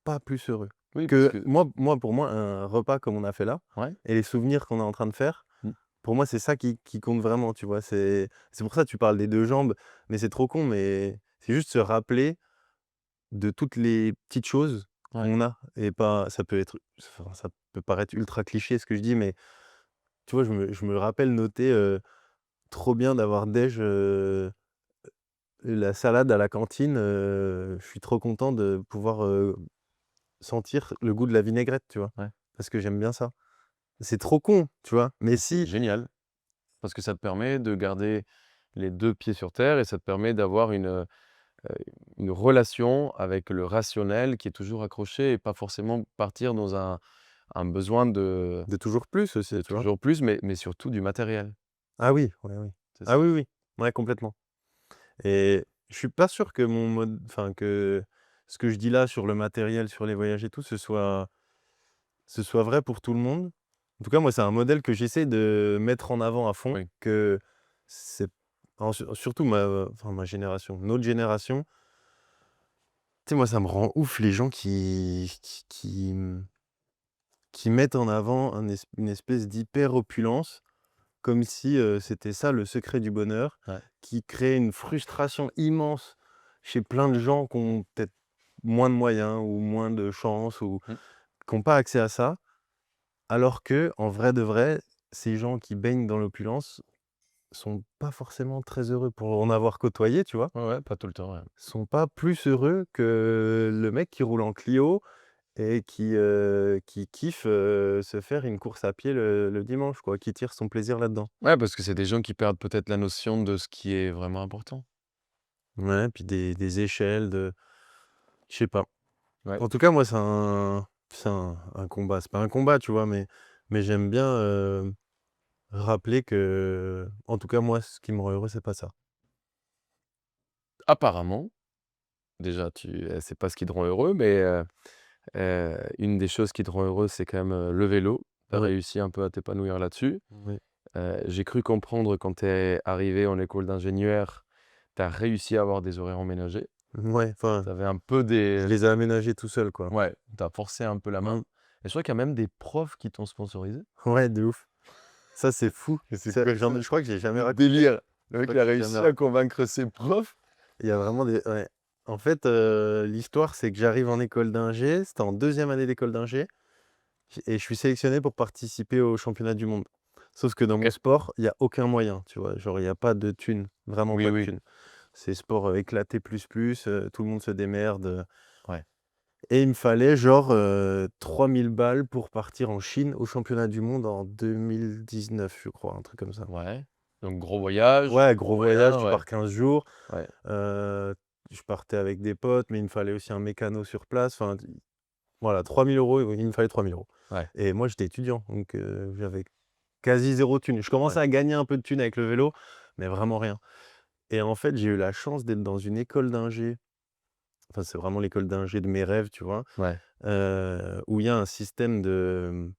pas plus heureux.
oui, parce
Que
que
pour moi, un repas comme on a fait là
ouais.
et les souvenirs qu'on est en train de faire,
Mmh.
pour moi, c'est ça qui compte vraiment, tu vois? C'est pour ça que tu parles des 2 jambes, mais c'est trop con, mais c'est juste se rappeler de toutes les petites choses
Ouais.
qu'on a et pas ça peut être enfin, ça peut paraître ultra cliché ce que je dis, mais tu vois, je me rappelle noter, trop bien d'avoir la salade à la cantine, je suis trop content de pouvoir, sentir le goût de la vinaigrette, tu vois?
Ouais.
Parce que j'aime bien ça. C'est trop con, tu vois? Mais
C'est
si
génial, parce que ça te permet de garder les 2 pieds sur terre et ça te permet d'avoir une relation avec le rationnel qui est toujours accroché et pas forcément partir dans un besoin de
de toujours plus aussi, tu vois?
toujours plus, mais surtout du matériel.
Ah oui, oui, oui.
C'est
Ah
ça.
oui, oui. Ouais, complètement et je suis pas sûr que mon mode enfin que ce que je dis là sur le matériel, sur les voyages et tout, ce soit vrai pour tout le monde. En tout cas, moi, c'est un modèle que j'essaie de mettre en avant à fond,
Oui.
que c'est surtout ma génération, notre génération. Tu sais, moi, ça me rend ouf les gens qui mettent en avant une espèce d'hyper opulence, comme si, c'était ça le secret du bonheur,
Ouais.
qui crée une frustration immense chez plein de gens qui ont peut-être moins de moyens ou moins de chance ou
Mmh.
qui ont pas accès à ça. Alors que en vrai de vrai, ces gens qui baignent dans l'opulence sont pas forcément très heureux pour en avoir côtoyé, tu vois?
Ouais, ouais, pas tout le temps, ouais.
Sont pas plus heureux que le mec qui roule en Clio et qui kiffe, se faire une course à pied le dimanche, quoi, qui tire son plaisir là-dedans.
Ouais, parce que c'est des gens qui perdent peut-être la notion de ce qui est vraiment important.
Ouais, puis des échelles de je sais pas.
Ouais.
En tout cas, moi, c'est un combat. C'est pas un combat, tu vois? Mais j'aime bien, rappeler que en tout cas, moi, ce qui me rend heureux, c'est pas ça.
Apparemment, déjà c'est pas ce qui te rend heureux, mais une des choses qui te rend heureux, c'est quand même, le vélo. Tu as
Ouais.
réussi un peu à t'épanouir là-dessus.
Oui.
J'ai cru comprendre quand tu es arrivé en école d'ingénieur, tu as réussi à avoir des horaires aménagés.
Ouais, enfin,
Tu avais un peu
je
des
les ai aménagés tout seul, quoi.
ouais, tu as forcé un peu la main
Mmh.
et je crois qu'il y a même des profs qui t'ont sponsorisé.
Ouais, de ouf. Ça, c'est fou.
Mais c'est
Ça,
quoi
je crois que j'ai jamais
ce
raconté.
délire? Le
Je
mec,
crois
il
que
a
j'ai
réussi
jamais
à
raconté.
convaincre ses profs.
Il y a vraiment des ouais. En fait, l'histoire, c'est que j'arrive en école d'ingé, c'était en 2e année d'école d'ingé et je suis sélectionné pour participer au championnat du monde. Sauf que dans mon
OK.
sport, il y a aucun moyen, tu vois? Genre, il y a pas de thunes, vraiment
Oui,
pas de
oui.
thunes. C'est sport, éclaté plus, tout le monde se démerde,
Ouais.
et il me fallait genre, 3 000 balles pour partir en Chine au championnat du monde en 2019, je crois, un truc comme ça.
Ouais. Donc gros voyage,
Ouais,
gros
gros voyage,
moyen,
tu
ouais.
pars 15 jours,
Ouais.
heu, je partais avec des potes, mais il me fallait aussi un mécano sur place, enfin, voilà, 3 000 €, oui, il me fallait 3 000 €
Ouais.
et moi, j'étais étudiant, donc j'avais quasi zéro thune. Je commençais
Ouais.
à gagner un peu de thune avec le vélo, mais vraiment rien et en fait, j'ai eu la chance d'être dans une école d'ingé, enfin, c'est vraiment l'école d'ingé de mes rêves, tu vois?
Ouais.
Où il y a un système de,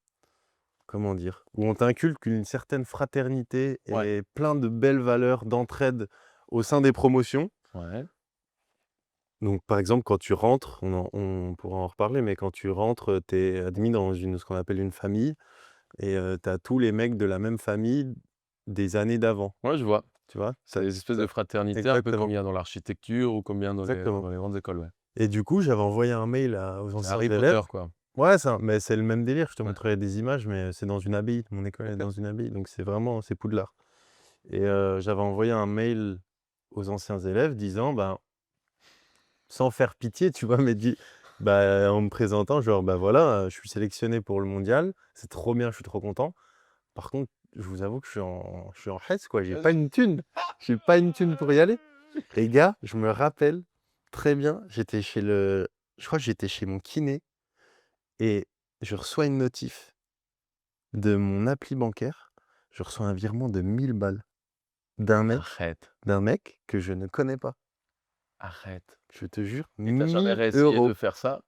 comment dire? Où on t'inculque une certaine fraternité
Ouais.
et plein de belles valeurs d'entraide au sein des promotions.
Ouais.
Donc, par exemple, quand tu rentres, on pourra en reparler, mais quand tu rentres, tu es admis dans ce qu'on appelle une famille et tu as tous les mecs de la même famille des années d'avant,
Ouais, je vois.
tu vois?
C'est des espèces
Ça
de fraternités un peu comme
exactement,
il y a dans l'architecture ou comme il y a
exactement
dans les grandes écoles, ouais.
et du coup, j'avais envoyé un mail aux
C'est
anciens
Harry
élèves.
Potter, quoi.
Ouais, mais c'est le même délire, je te
Ouais.
montrerai des images, mais c'est dans une abbaye. Mon école est
OK.
dans une abbaye, donc c'est Poudlard et j'avais envoyé un mail aux anciens élèves disant, ben, sans faire pitié, tu vois, mais en me présentant, genre, bah voilà, je suis sélectionné pour le mondial, c'est trop bien, je suis trop content. Par contre, je vous avoue que je suis en hesse, quoi, j'ai pas une thune. J'ai pas une thune pour y aller. Et gars, je me rappelle très bien, je crois que j'étais chez mon kiné et je reçois une notif de mon appli bancaire. Je reçois un virement de 1000 balles
Arrête,
d'un mec que je ne connais pas.
arrête.
Je te jure,
Et t'as jamais
1000
réessayé
euros.
de faire ça?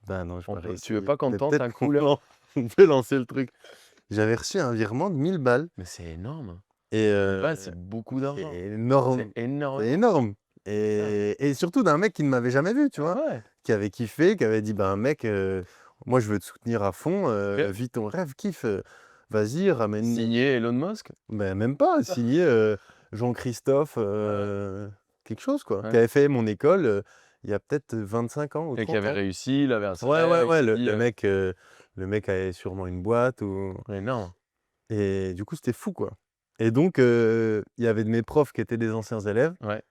Bah non, je
On
peux
peut- tu veux
réessayer.
pas qu'on
Mais
tente
peut-être
un coup là?
on peut lancer le truc. J'avais reçu un virement de 1000 balles
Mais c'est énorme.
et
Bah, c'est beaucoup d'argent.
c'est énorme.
C'est énorme.
C'est énorme. Et surtout d'un mec qui ne m'avait jamais vu, tu vois,
Ouais.
qui avait kiffé, qui avait dit, ben mec, moi je veux te soutenir à fond,
Ok.
vis ton rêve, kiffe, vas-y, ramène.
Signé Elon Musk?
Ben, même pas, signé Jean-Christophe, quelque chose, quoi,
Ouais.
qui avait fait mon école il y a peut-être 25 ans ou
Et
30
qui avait
ans.
réussi, il avait un
Ouais,
salaire,
ouais,
il
ouais,
s'est
le,
dit,
le mec avait sûrement une boîte ou...
énorme.
Et du coup, c'était fou, quoi. Et donc, il y avait de mes profs qui étaient des anciens élèves,
Ouais.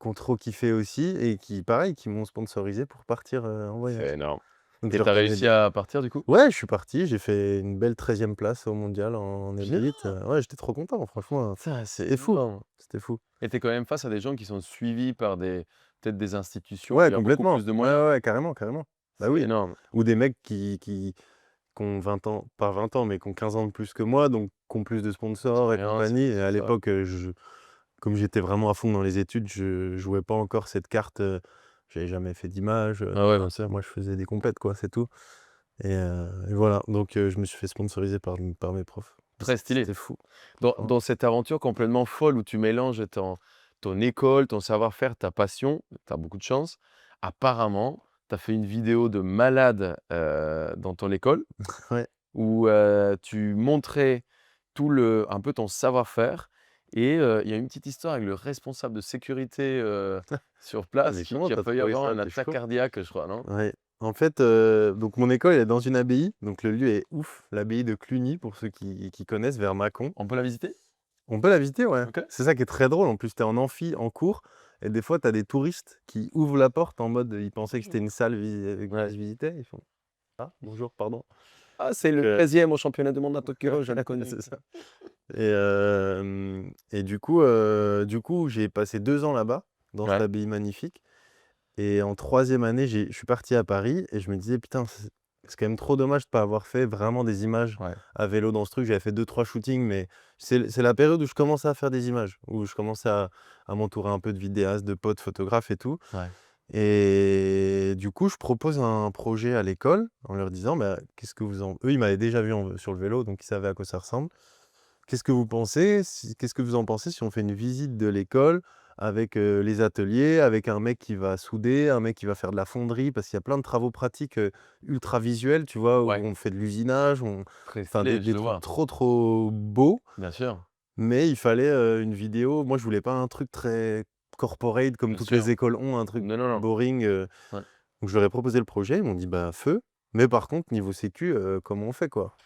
qui ont trop kiffé aussi, et qui, pareil, qui m'ont sponsorisé pour partir en voyage.
C'est énorme.
Donc,
Et
je leur
t'as
donnais
réussi à partir du coup?
Ouais, je suis parti, j'ai fait une belle 13e place au mondial en
Bien.
élite. Ouais, j'étais trop content, franchement.
Ça, c'est
C'était fou.
énorme.
C'était fou.
Et t'es quand même face à des gens qui sont suivis par peut-être des institutions où
Ouais,
il y a beaucoup
complètement.
plus de
Ouais,
moyens.
ouais, carrément, carrément. Bah
C'est
oui.
énorme.
Ou des mecs qui ont 20 ans, pas 20 ans, mais qui ont 15 ans de plus que moi, donc qui ont plus de sponsors et
Expérience,
compagnie. Et à
c'est ça.
l'époque, comme j'étais vraiment à fond dans les études, je jouais pas encore cette carte. J'avais jamais fait d'image.
Ah ouais,
Enfin,
bien sûr.
moi, je faisais des compètes, quoi, c'est tout. Et voilà, donc je me suis fait sponsoriser par mes profs.
Très stylé.
C'était fou.
Dans cette aventure complètement folle où tu mélanges ton école, ton savoir-faire, ta passion, tu as beaucoup de chance. Apparemment, tu as fait une vidéo de malade dans ton école
Ouais.
où tu montrais un peu ton savoir-faire. Et il y a une petite histoire avec le responsable de sécurité sur place
Mais
qui
comment
a
t'as
failli
trouvé
avoir
ça?
un
T'es
attaque
chaud.
cardiaque, je crois, non?
Ouais. En fait, donc mon école elle est dans une abbaye, donc le lieu est ouf, l'abbaye de Cluny pour ceux qui connaissent, vers Mâcon.
On peut la visiter?
On peut la visiter, ouais.
Ok.
C'est ça qui est très drôle, en plus tu es en amphi, en cours, et des fois tu as des touristes qui ouvrent la porte en mode, ils pensaient que c'était une salle qui
Ouais.
se visitait, ils font: «Ah bonjour, pardon».
Ah, c'est le
Que-
13e au championnat du monde à Tokyo, je la connais.
C'est ça. Et du coup, j'ai passé 2 ans là-bas, dans
Ouais.
cette abbaye magnifique. Et en 3e année, je suis parti à Paris et je me disais: «Putain, c'est quand même trop dommage de pas avoir fait vraiment des images
Ouais.
à vélo dans ce truc». J'avais fait 2-3 shootings, mais c'est la période où je commençais à faire des images, où je commençais à m'entourer un peu de vidéastes, de potes photographes et tout.
Ouais.
Et du coup, je propose un projet à l'école en leur disant: «Bah, qu'est-ce que vous en...» Eux, ils m'avaient déjà vu sur le vélo, donc ils savaient à quoi ça ressemble. Qu'est-ce que vous en pensez si on fait une visite de l'école avec les ateliers, avec un mec qui va souder, un mec qui va faire de la fonderie, parce qu'il y a plein de travaux pratiques ultra visuels, tu vois, où
Ouais.
on fait de l'usinage,
Très
enfin
stylé,
des
je le
trucs
vois.
trop trop beaux,
Bien sûr.
mais il fallait une vidéo. Moi, je voulais pas un truc très corporate comme
Bien
toutes
sûr.
les écoles ont, un truc
Non, non, non.
boring.
Ouais.
Donc je leur ai proposé le projet, ils m'ont dit: «Bah feu, mais par contre niveau sécu, comment on fait, quoi?»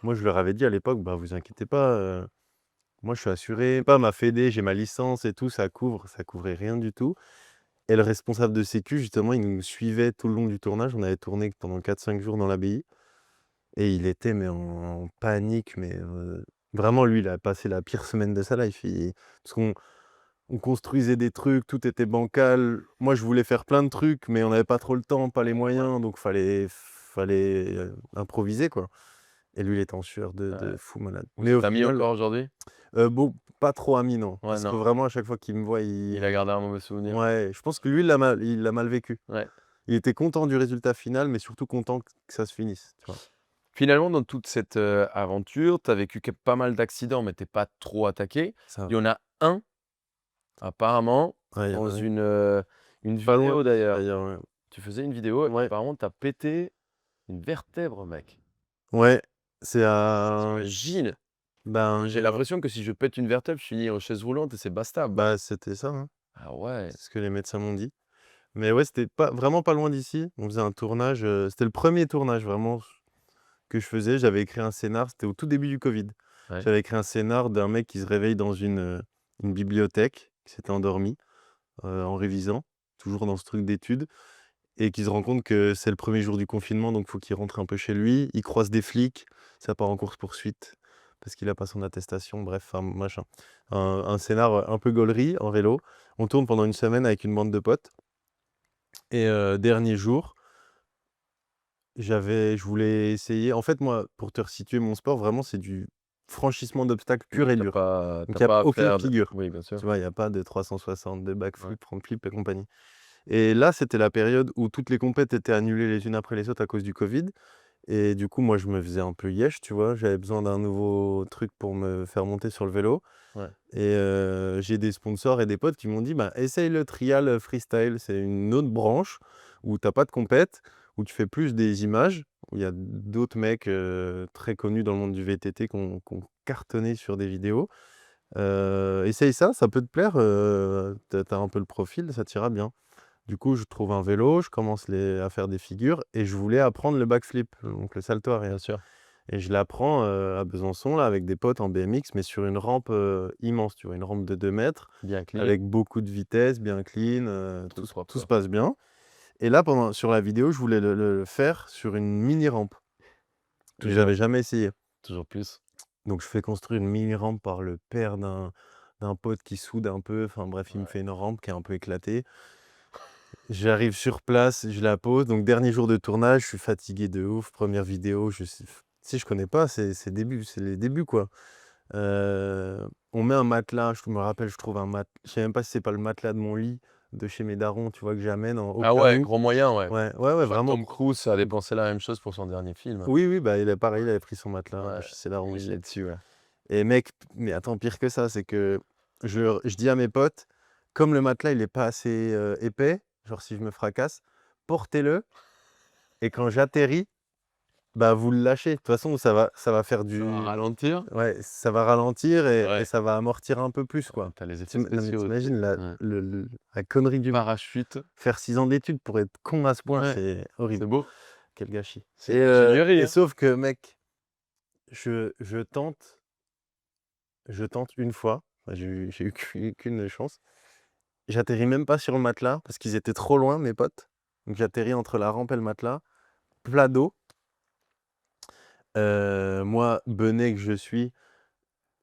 Moi, je leur avais dit à l'époque: «Bah vous inquiétez pas, moi, je suis assuré, pas ma fédé, j'ai ma licence et tout, ça couvrait rien du tout». Et le responsable de sécu, justement, il nous suivait tout le long du tournage. On avait tourné pendant 4-5 jours dans l'abbaye et il était mais en panique, mais vraiment, lui, il a passé la pire semaine de sa life. Parce qu'on construisait des trucs, tout était bancal. Moi, je voulais faire plein de trucs, mais on n'avait pas trop le temps, pas les moyens, donc fallait improviser, quoi. Et lui, il était en sueur de
Ouais.
fou malade.
Vous
Mais au
êtes amis
final,
encore aujourd'hui?
pas trop ami, non.
Ouais,
Parce que
non.
vraiment, à chaque fois qu'il me voit,
Il a gardé un mauvais souvenir.
ouais, je pense que lui, il l'a mal vécu.
Ouais.
Il était content du résultat final, mais surtout content que ça se finisse, tu vois?
Finalement, dans toute cette aventure, tu as vécu pas mal d'accidents, mais tu pas trop attaqué.
Ça
Il y en a un, apparemment,
ouais, il y en
dans
a
une
pas loin
vidéo d'ailleurs.
d'ailleurs, ouais.
Tu faisais une vidéo et
Ouais.
apparemment, tu as pété une vertèbre, mec.
Ouais, c'est à
T'imagines?
ben,
J'ai l'impression que si je pète une vertèbre, je finis en chaise roulante et c'est basta.
bah, c'était ça, hein.
Ah ouais.
C'est ce que les médecins m'ont dit. Mais ouais, c'était vraiment pas loin d'ici. On faisait un tournage, c'était le premier tournage vraiment que je faisais. J'avais écrit un scénar, c'était au tout début du covid.
Ouais.
J'avais écrit un scénar d'un mec qui se réveille dans une bibliothèque, qui s'était endormi. en révisant, toujours dans ce truc d'études, et qui se rend compte que c'est le premier jour du confinement, donc faut qu'il rentre un peu chez lui. Il croise des flics, ça part en course-poursuite parce qu'il a pas son attestation, bref, enfin machin. Un scénar un peu gaulerie en vélo. On tourne pendant une semaine avec une bande de potes et dernier jour, je voulais essayer en fait, moi, pour te resituer mon sport, vraiment, c'est du franchissement d'obstacles pur et
T'as
dur.
pas,
Donc
t'as
il y a
pas à
aucune
faire
figure.
Oui, bien sûr.
Tu vois, il y a pas de 360, de
Ouais.
backflip, front flip et compagnie. Et là, c'était la période où toutes les compètes étaient annulées les unes après les autres à cause du covid. Et du coup, moi, je me faisais un peu yesh, tu vois? J'avais besoin d'un nouveau truc pour me faire monter sur le vélo.
Ouais.
Et j'ai des sponsors et des potes qui m'ont dit: «Bah, essaye le trial freestyle». C'est une autre branche où tu as pas de compète, où tu fais plus des images, où il y a d'autres mecs, très connus dans le monde du VTT qui ont cartonné sur des vidéos. Essaye ça, ça peut te plaire, tu as un peu le profil, ça t'ira bien. Du coup, je trouve un vélo, je commence à faire des figures et je voulais apprendre le backflip, donc le salto arrière.
Bien sûr.
Et je l'apprends à Besançon, là, avec des potes en BMX, mais sur une rampe immense, tu vois, une rampe de 2 mètres,
Bien clean.
avec beaucoup de vitesse, bien clean,
Tout propre,
tout se
quoi.
passe bien. Et là, sur la vidéo, je voulais le faire sur une mini rampe.
Toujours.
J'avais jamais essayé.
Toujours plus.
Donc je fais construire une mini rampe par le père d'un pote qui soude un peu. Enfin bref, il me
Ouais.
fait une rampe qui est un peu éclatée. J'arrive sur place, je la pose. Donc dernier jour de tournage, je suis fatigué de ouf. Première vidéo, tu sais, je connais pas, c'est les débuts quoi. On met un matelas, je me rappelle, je trouve un je sais même pas si c'est pas le matelas de mon lit de chez mes darons, tu vois, que j'amène au
Ah
cas
ouais,
où.
gros moyen, ouais.
Ouais,
Enfin,
vraiment.
Tom Cruise a dépensé la même chose pour son dernier film.
Oui, oui, bah il a pareil, il avait pris son matelas
Ouais,
chez ses darons
il
aussi.
est dessus, ouais.
Et mec, mais attends, pire que ça, c'est que je dis à mes potes, comme le matelas, il est pas assez épais, genre si je me fracasse, portez-le et quand j'atterris, bah vous le lâchez. De toute façon, ça va faire
Ça va ralentir.
ouais, ça va ralentir et
Ouais.
ça va amortir un peu plus, quoi.
T'as les effets
Non, mais
spéciaux aussi.
t'imagines
Ouais.
la connerie du
Parachute.
faire 6 ans d'études pour être con à ce point,
Ouais.
c'est horrible.
C'est beau.
Quel gâchis.
C'est une ingénierie,
Et
hein.
sauf que mec, je tente une fois, enfin, j'ai eu qu'une chance. J'atterris même pas sur le matelas parce qu'ils étaient trop loin, mes potes. Donc j'atterris entre la rampe et le matelas, plat d'eau. Moi, benet que je suis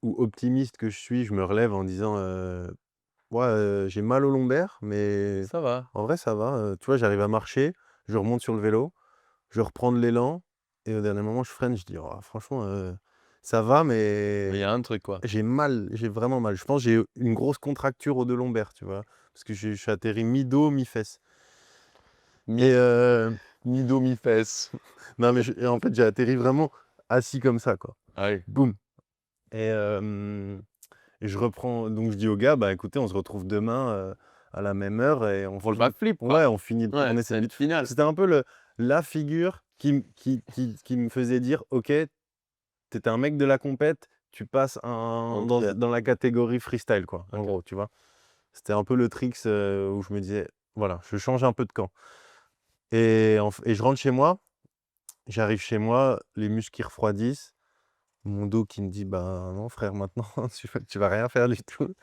ou optimiste que je suis, je me relève en disant ouais, j'ai mal au lombaire, mais
Ça va.
en vrai, ça va. Tu vois, j'arrive à marcher, je remonte sur le vélo, je reprends de l'élan et au dernier moment, je freine. Je dis oh, franchement, ça va,
Mais il
mais
y a un truc, quoi.
j'ai mal, j'ai vraiment mal. Je pense que j'ai une grosse contracture aux deux lombaires, tu vois, parce que je suis atterri mi-dos, mi-fesse. Et
Mi-dos, mi-fesse.
non, mais et en fait, j'ai atterri vraiment assis comme ça, quoi.
Ah oui.
Boum. Et je reprends. Donc, je dis au gars, bah écoutez, on se retrouve demain à la même heure et on
Pour le
finit.
backflip, quoi.
Ouais, on finit de
Ouais,
tourner
c'est
cette
une
vidéo.
finale.
C'était un peu la figure qui me faisait dire, ok, t'étais un mec de la compète, tu passes
Ok.
dans la catégorie freestyle, quoi. En
Ok.
gros, tu vois. C'était un peu le tricks où je me disais, voilà, je change un peu de camp. Et je rentre chez moi. J'arrive chez moi, les muscles qui refroidissent, mon dos qui me dit: «Bah non frère, maintenant tu vas rien faire du tout».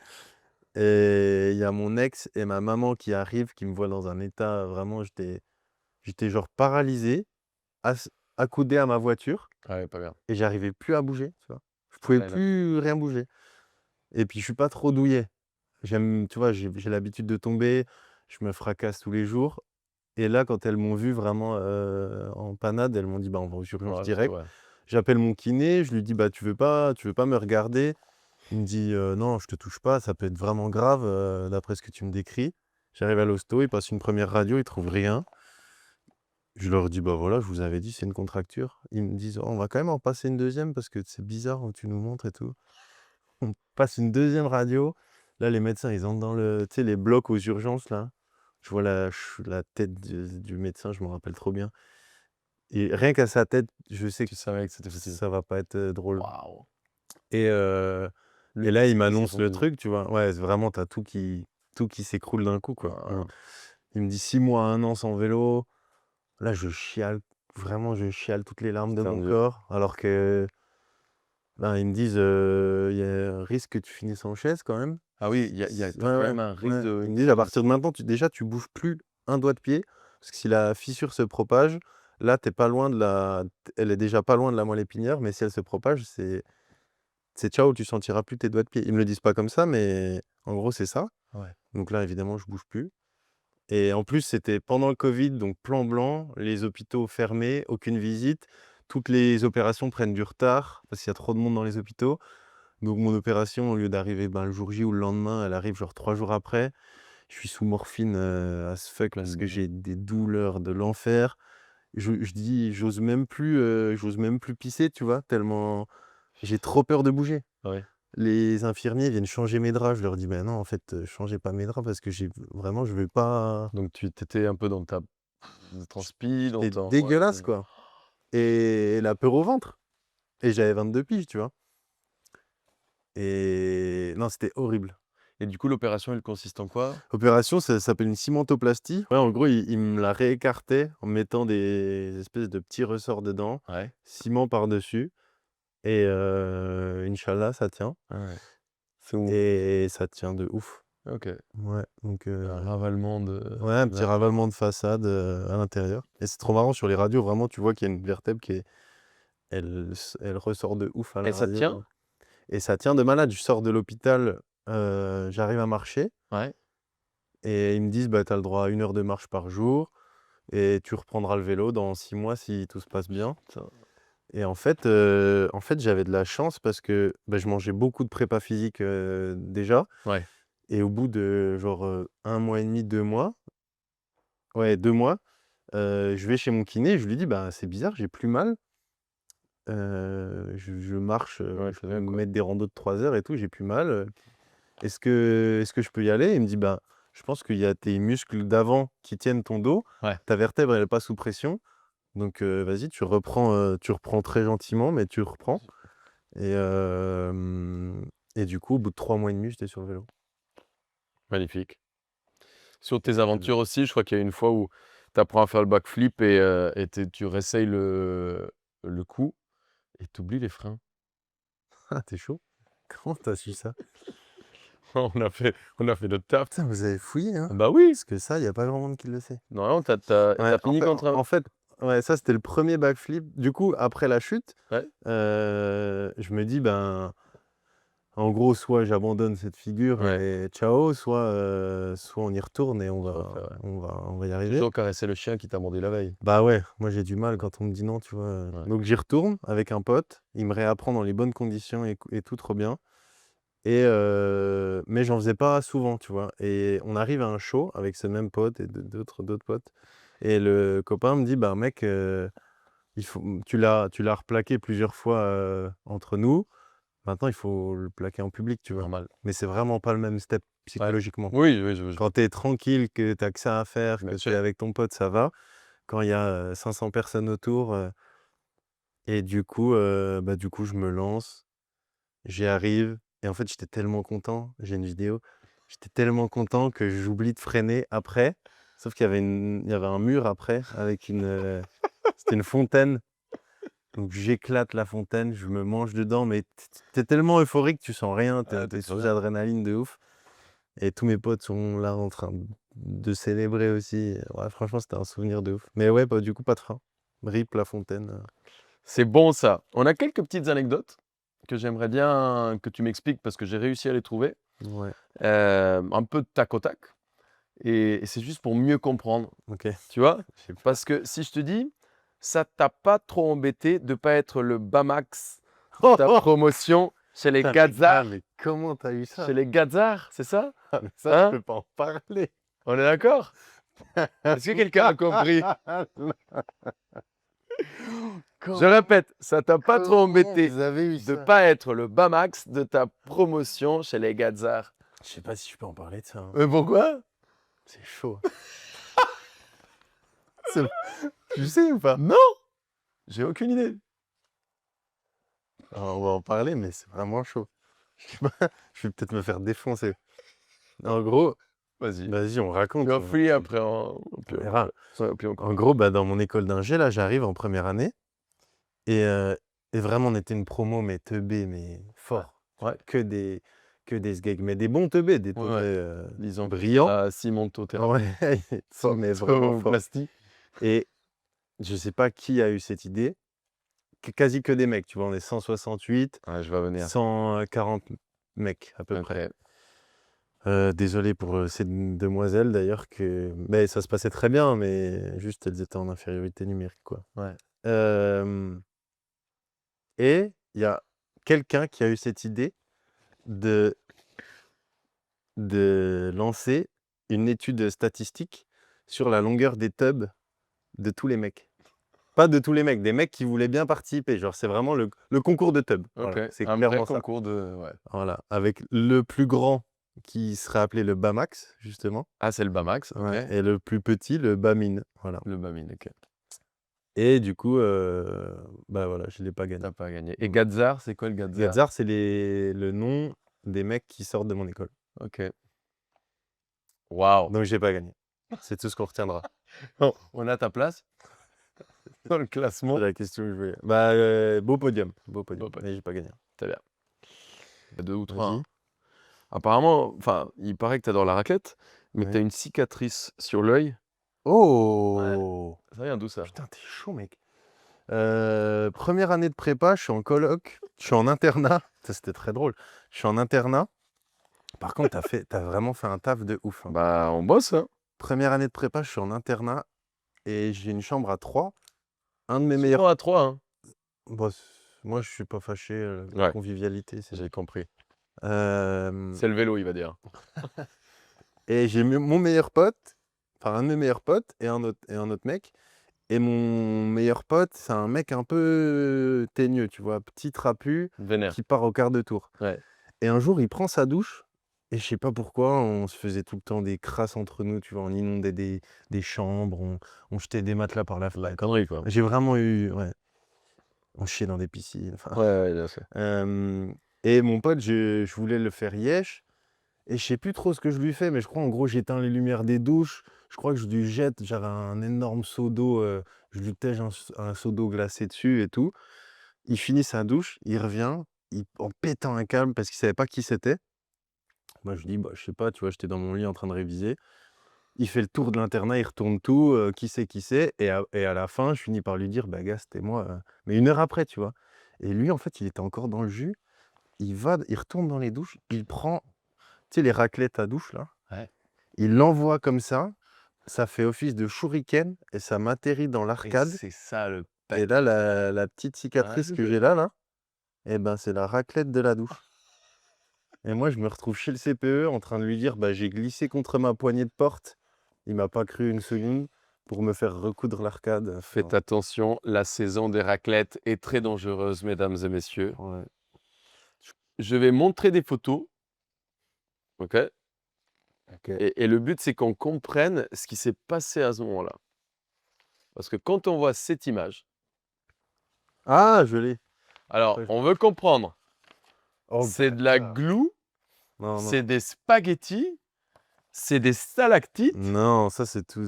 Et il y a mon ex et ma maman qui arrivent, qui me voient dans un état vraiment j'étais genre paralysé, accoudé à ma voiture
Ah ouais, pas bien.
et j'arrivais plus à bouger, tu vois? Je pouvais
Ouais, là.
plus rien bouger et puis je suis pas trop douillet. Tu vois, j'ai l'habitude de tomber, je me fracasse tous les jours et là, quand elles m'ont vu vraiment, en panade, elles m'ont dit: «Bah on va aux urgences
Ouais,
direct».
ouais.
J'appelle mon kiné, je lui dis: «Bah, tu veux pas me regarder?» Il me dit: «Non, je te touche pas, ça peut être vraiment grave, d'après ce que tu me décris». J'arrive à l'hosto, ils passent une première radio, ils trouvent rien. Je leur dis: «Bah, voilà, je vous avais dit, c'est une contracture». Ils me disent: «Oh, on va quand même en passer une deuxième parce que c'est bizarre, tu nous montres et tout». On passe une deuxième radio. Là, les médecins, ils entrent dans tu sais, les blocs aux urgences là. Je vois la tête du médecin, je me rappelle trop bien et rien qu'à sa tête, je sais que
Tu savais que c'était facile.
ça va pas être, drôle.
Waouh.
Et
Le
là, il
stress est
m'annonce le
revenu.
truc, tu vois? Ouais, c'est vraiment, tu as tout qui s'écroule d'un coup, quoi.
Ouais, ouais.
Il me dit 6 mois, 1 an sans vélo. Là, je chiale, vraiment, je chiale toutes les larmes de
C'était
mon
dur.
corps, alors que Ben, ils me disent, il y a un risque que tu finisses en chaise quand même.
Ah oui, il y a quand
Ouais,
même un risque
ouais.
de.
Ils me disent à partir de maintenant, tu bouges plus un doigt de pied, parce que si la fissure se propage, là, t'es pas loin de la elle est déjà pas loin de la moelle épinière, mais si elle se propage, c'est ciao, tu sentiras plus tes doigts de pied. Ils me le disent pas comme ça, mais en gros, c'est ça.
Ouais.
Donc là, évidemment, je bouge plus. Et en plus, c'était pendant le Covid, donc plan blanc, les hôpitaux fermés, aucune visite. Toutes les opérations prennent du retard parce qu'il y a trop de monde dans les hôpitaux. Donc mon opération, au lieu d'arriver le jour J ou le lendemain, elle arrive genre 3 jours après. Je suis sous morphine as fuck parce que j'ai des douleurs de l'enfer. Je dis, j'ose même plus pisser, tu vois, tellement j'ai trop peur de bouger.
Ouais.
Les infirmiers viennent changer mes draps. Je leur dis, ben non, en fait, changez pas mes draps parce que vraiment, je veux pas.
Donc tu étais un peu dans ta transpi, dans
C'est
ton.
dégueulasse, quoi. Et la peur au ventre. Et j'avais 22 piges, tu vois. Et non, c'était horrible.
Et du coup, l'opération, elle consiste en quoi?
Opération, ça s'appelle une cimentoplastie. Ouais, en gros, il me la réécartait en mettant des espèces de petits ressorts dedans,
Ouais.
ciment par-dessus. Et Inch'Allah, ça tient.
Ah ouais. C'est ouf.
Et ça tient de ouf.
Ok.
Ouais, donc
Un ravalement de.
ouais, un petit ravalement de façade à l'intérieur. Et c'est trop marrant sur les radios, vraiment, tu vois qu'il y a une vertèbre elle ressort de ouf à la
Et ça
radio.
tient?
Et ça tient de malade. Je sors de l'hôpital, j'arrive à marcher
Ouais.
et ils me disent, bah, tu as le droit à 1 heure de marche par jour et tu reprendras le vélo dans 6 mois si tout se passe bien.
Putain.
Et en fait, j'avais de la chance parce que bah, je mangeais beaucoup de prépa physique déjà.
Ouais.
Et au bout de genre 1 mois et demi, 2 mois, ouais, 2 mois, je vais chez mon kiné, je lui dis, bah, c'est bizarre, j'ai plus mal. Je marche,
Ouais,
je
c'est
peux
bien,
me
quoi.
mettre des randos de 3 heures et tout, j'ai plus mal. Est-ce que je peux y aller? Il me dit, bah, je pense qu'il y a tes muscles d'avant qui tiennent ton dos.
Ouais.
Ta vertèbre, elle est pas sous pression. Donc vas-y, tu reprends très gentiment, mais tu reprends. Et du coup, au bout de 3 mois et demi, j'étais sur le vélo.
Magnifique. Sur tes aventures aussi, je crois qu'il y a une fois où tu apprends à faire le backflip et tu réessayes le coup et tu oublies les freins.
Ah, t'es chaud? Comment t'as su ça?
On a fait notre taf.
Putain, vous avez fouillé, hein?
Bah oui.
Parce que ça, il n'y a pas grand monde qui le sait.
Non, t'as
Ouais,
fini contre un.
en fait, ouais, ça, c'était le premier backflip. Du coup, après la chute,
Ouais.
je me dis, ben, en gros, soit j'abandonne cette figure
Ouais.
et ciao, soit on y retourne et on
Ça
va,
va faire, ouais.
on va y arriver.
Toujours caresser le chien qui t'a mordu la veille.
Bah ouais, moi j'ai du mal quand on me dit non, tu vois.
Ouais.
Donc j'y retourne avec un pote, il me réapprend dans les bonnes conditions et tout trop bien. Mais j'en faisais pas souvent, tu vois. Et on arrive à un show avec ce même pote et d'autres potes. Et le copain me dit, bah mec, tu l'as replaqué plusieurs fois entre nous. Maintenant, il faut le plaquer en public, tu vois.
Normal.
Mais c'est vraiment pas le même step psychologiquement.
Oui, oui, je.
Quand tu es tranquille, que tu as que ça à faire,
Bien
que tu
sûr.
es avec ton pote, ça va. Quand il y a 500 personnes autour, et du coup, je me lance, j'y arrive. Et en fait, j'étais tellement content, j'ai une vidéo, j'étais tellement content que j'oublie de freiner après. Sauf qu'il y avait un mur après avec c'était une fontaine. Donc j'éclate la fontaine, je me mange dedans, mais t'es tellement euphorique, tu sens rien,
Ah,
t'es
trop
sous
bien.
adrénaline de ouf. Et tous mes potes sont là en train de célébrer aussi. Ouais, franchement, c'était un souvenir de ouf. Mais ouais, bah, du coup, pas de frein. RIP la fontaine.
C'est bon ça. On a quelques petites anecdotes que j'aimerais bien que tu m'expliques parce que j'ai réussi à les trouver.
Ouais,
Un peu de tac au tac. Et c'est juste pour mieux comprendre,
ok.
tu vois?
Je sais pas.
Parce que si je te dis, ça t'a pas trop embêté de pas être le Bamax de ta promotion chez les
Putain,
Gazars?
mais comment t'as eu ça?
Chez les Gazars, c'est ça?
Ah, mais ça,
Hein?
je peux pas en parler.
On est d'accord? Est-ce que quelqu'un a compris? Je répète, ça t'a pas trop embêté
Vous avez eu
de
ça?
pas être le Bamax de ta promotion chez les Gazars.
Je sais pas si je peux en parler de ça. Hein.
Mais pourquoi?
C'est chaud. Tu sais ou pas?
Non! J'ai aucune idée.
Alors, on va en parler, mais c'est vraiment chaud. Je sais pas, je vais peut-être me faire défoncer. En gros,
Vas-y.
vas-y, on raconte.
Tu vas free après.
On verra. En gros, dans mon école d'ingé, là, j'arrive en première année. Et Et vraiment, on était une promo, mais teubé, mais fort.
Ouais.
Que des sgegs, mais des bons teubés, des
Ouais,
teubés
Disons
brillants.
la cimentothérapie.
Ouais, mais vraiment fort.
Plastique.
Et je sais pas qui a eu cette idée. Quasi que des mecs, tu vois, on est 168,
Ouais, je vais venir.
140 mecs à peu près.
Ok.
Désolé pour ces demoiselles d'ailleurs, mais ça se passait très bien, mais juste elles étaient en infériorité numérique, quoi.
Ouais.
Et il y a quelqu'un qui a eu cette idée de lancer une étude statistique sur la longueur des tubs de tous les mecs. Pas de tous les mecs, des mecs qui voulaient bien participer. Genre, c'est vraiment le concours de tubs.
Ok.
Voilà, c'est
Un vrai
clairement ça.
concours de. Ouais.
Voilà, avec le plus grand qui serait appelé le Bamax, justement.
Ah, c'est le Bamax. Ok.
Ouais, et le plus petit, le Bamin. Voilà.
Le Bamine, ok.
Et du coup, bah voilà, je ne l'ai pas gagné.
T'as pas gagné. Et Gadzar, c'est quoi le Gadzar?
Gadzar, c'est le nom des mecs qui sortent de mon école.
Ok. Waouh.
Donc, j'ai pas gagné. C'est tout ce qu'on retiendra.
On a ta place dans le classement.
C'est la question que je voulais. Bah, beau podium.
Beau podium.
Mais j'ai pas gagné.
Très bien. Il y a 2 ou 3.
Vas-y.
Apparemment, enfin, il paraît que tu adores la raclette, mais
Ouais.
tu as une cicatrice sur l'œil.
Oh
Ça vient d'où ça?
Putain, t'es chaud, mec. Première année de prépa, je suis en coloc, je suis en internat. Ça, c'était très drôle. Je suis en internat. Par contre, t'as vraiment fait un taf de ouf, hein.
Bah, on bosse, hein.
Première année de prépa, je suis en internat et j'ai une chambre à 3. Un de mes meilleurs.
3 à 3, hein.
Bah, moi, je suis pas fâché.
Ouais.
Convivialité, c'est.
J'ai compris.
Euh,
C'est le vélo, il va dire.
Et j'ai mon meilleur pote, enfin un de mes meilleurs potes et un autre mec. Et mon meilleur pote, c'est un mec un peu teigneux, tu vois, petit trapu,
Vénère.
qui part au quart de tour.
Ouais.
Et un jour, il prend sa douche, et je sais pas pourquoi, on se faisait tout le temps des crasses entre nous, tu vois, on inondait des chambres, on jetait des matelas par la
La
fenêtre.
connerie, quoi.
J'ai vraiment eu, ouais, on chiait dans des piscines. Enfin.
Ouais, bien sûr.
Et mon pote, je voulais le faire yesh, et je sais plus trop ce que je lui fais, mais je crois en gros j'éteins les lumières des douches. Je crois que je lui jette, j'avais un énorme seau d'eau, je lui tège un seau d'eau glacé dessus et tout. Il finit sa douche, il revient, en pétant un câble parce qu'il savait pas qui c'était. Moi je lui dis, bah, je sais pas, tu vois, j'étais dans mon lit en train de réviser. Il fait le tour de l'internat, il retourne tout, qui c'est, et à la fin, je finis par lui dire, bah gars, c'était moi, mais 1 heure après, tu vois. Et lui, en fait, il était encore dans le jus. Il retourne dans les douches, il prend, tu sais, les raclettes à douche, là.
Ouais.
Il l'envoie comme ça fait office de shuriken et ça m'atterrit dans l'arcade.
C'est ça le.
Et là, la petite cicatrice que j'ai là, eh ben, c'est la raclette de la douche. Et moi, je me retrouve chez le CPE en train de lui dire, bah, j'ai glissé contre ma poignée de porte. Il m'a pas cru une seconde pour me faire recoudre l'arcade.
Faites attention, la saison des raclettes est très dangereuse, mesdames et messieurs.
Ouais.
Je vais montrer des photos. OK?
Ok.
Et le but, c'est qu'on comprenne ce qui s'est passé à ce moment-là. Parce que quand on voit cette image,
Ah, je l'ai.
alors,
Ouais,
on veut comprendre.
Oh,
C'est de la
bâtard.
glue,
Non,
c'est des spaghettis, c'est des stalactites.
non, ça c'est tout.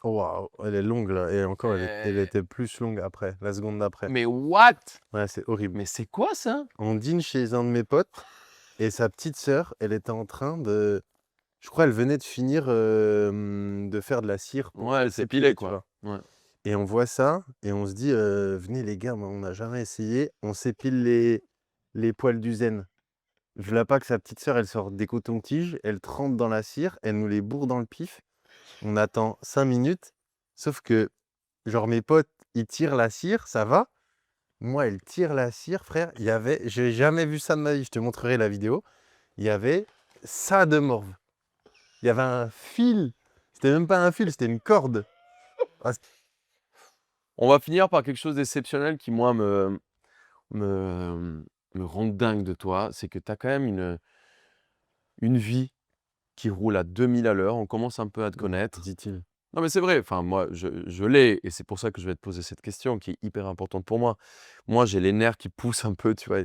Oh, waouh, elle est longue là. Et encore, elle
Euh,
était plus longue après, la seconde d'après.
Mais what?
Ouais, c'est horrible.
Mais c'est quoi ça?
On dîne chez un de mes potes et sa petite sœur, elle était en train de. Je crois elle venait de finir de faire de la cire pour
Ouais, elle s'est
s'épiler,
pilée,
tu
quoi.
vois.
Ouais.
Et on voit ça et on se dit, venez les gars, moi, on n'a jamais essayé. On s'épile les poils du zen. Je veux pas que sa petite sœur, elle sort des cotons-tiges, elle trempe dans la cire, elle nous les bourre dans le pif. On attend 5 minutes, sauf que, genre, mes potes, ils tirent la cire, ça va. Moi, elle tire la cire, frère. J'ai jamais vu ça de ma vie, je te montrerai la vidéo. Il y avait ça de morve. Il y avait un fil. C'était même pas un fil, c'était une corde. Ah,
On va finir par quelque chose d'exceptionnel qui, moi, me rend dingue de toi. C'est que tu as quand même une vie qui roule à 2000 à l'heure. On commence un peu à te connaître.
dit-il.
Non, mais c'est vrai. Enfin, moi, je l'ai. Et c'est pour ça que je vais te poser cette question qui est hyper importante pour moi. Moi, j'ai les nerfs qui poussent un peu, tu vois.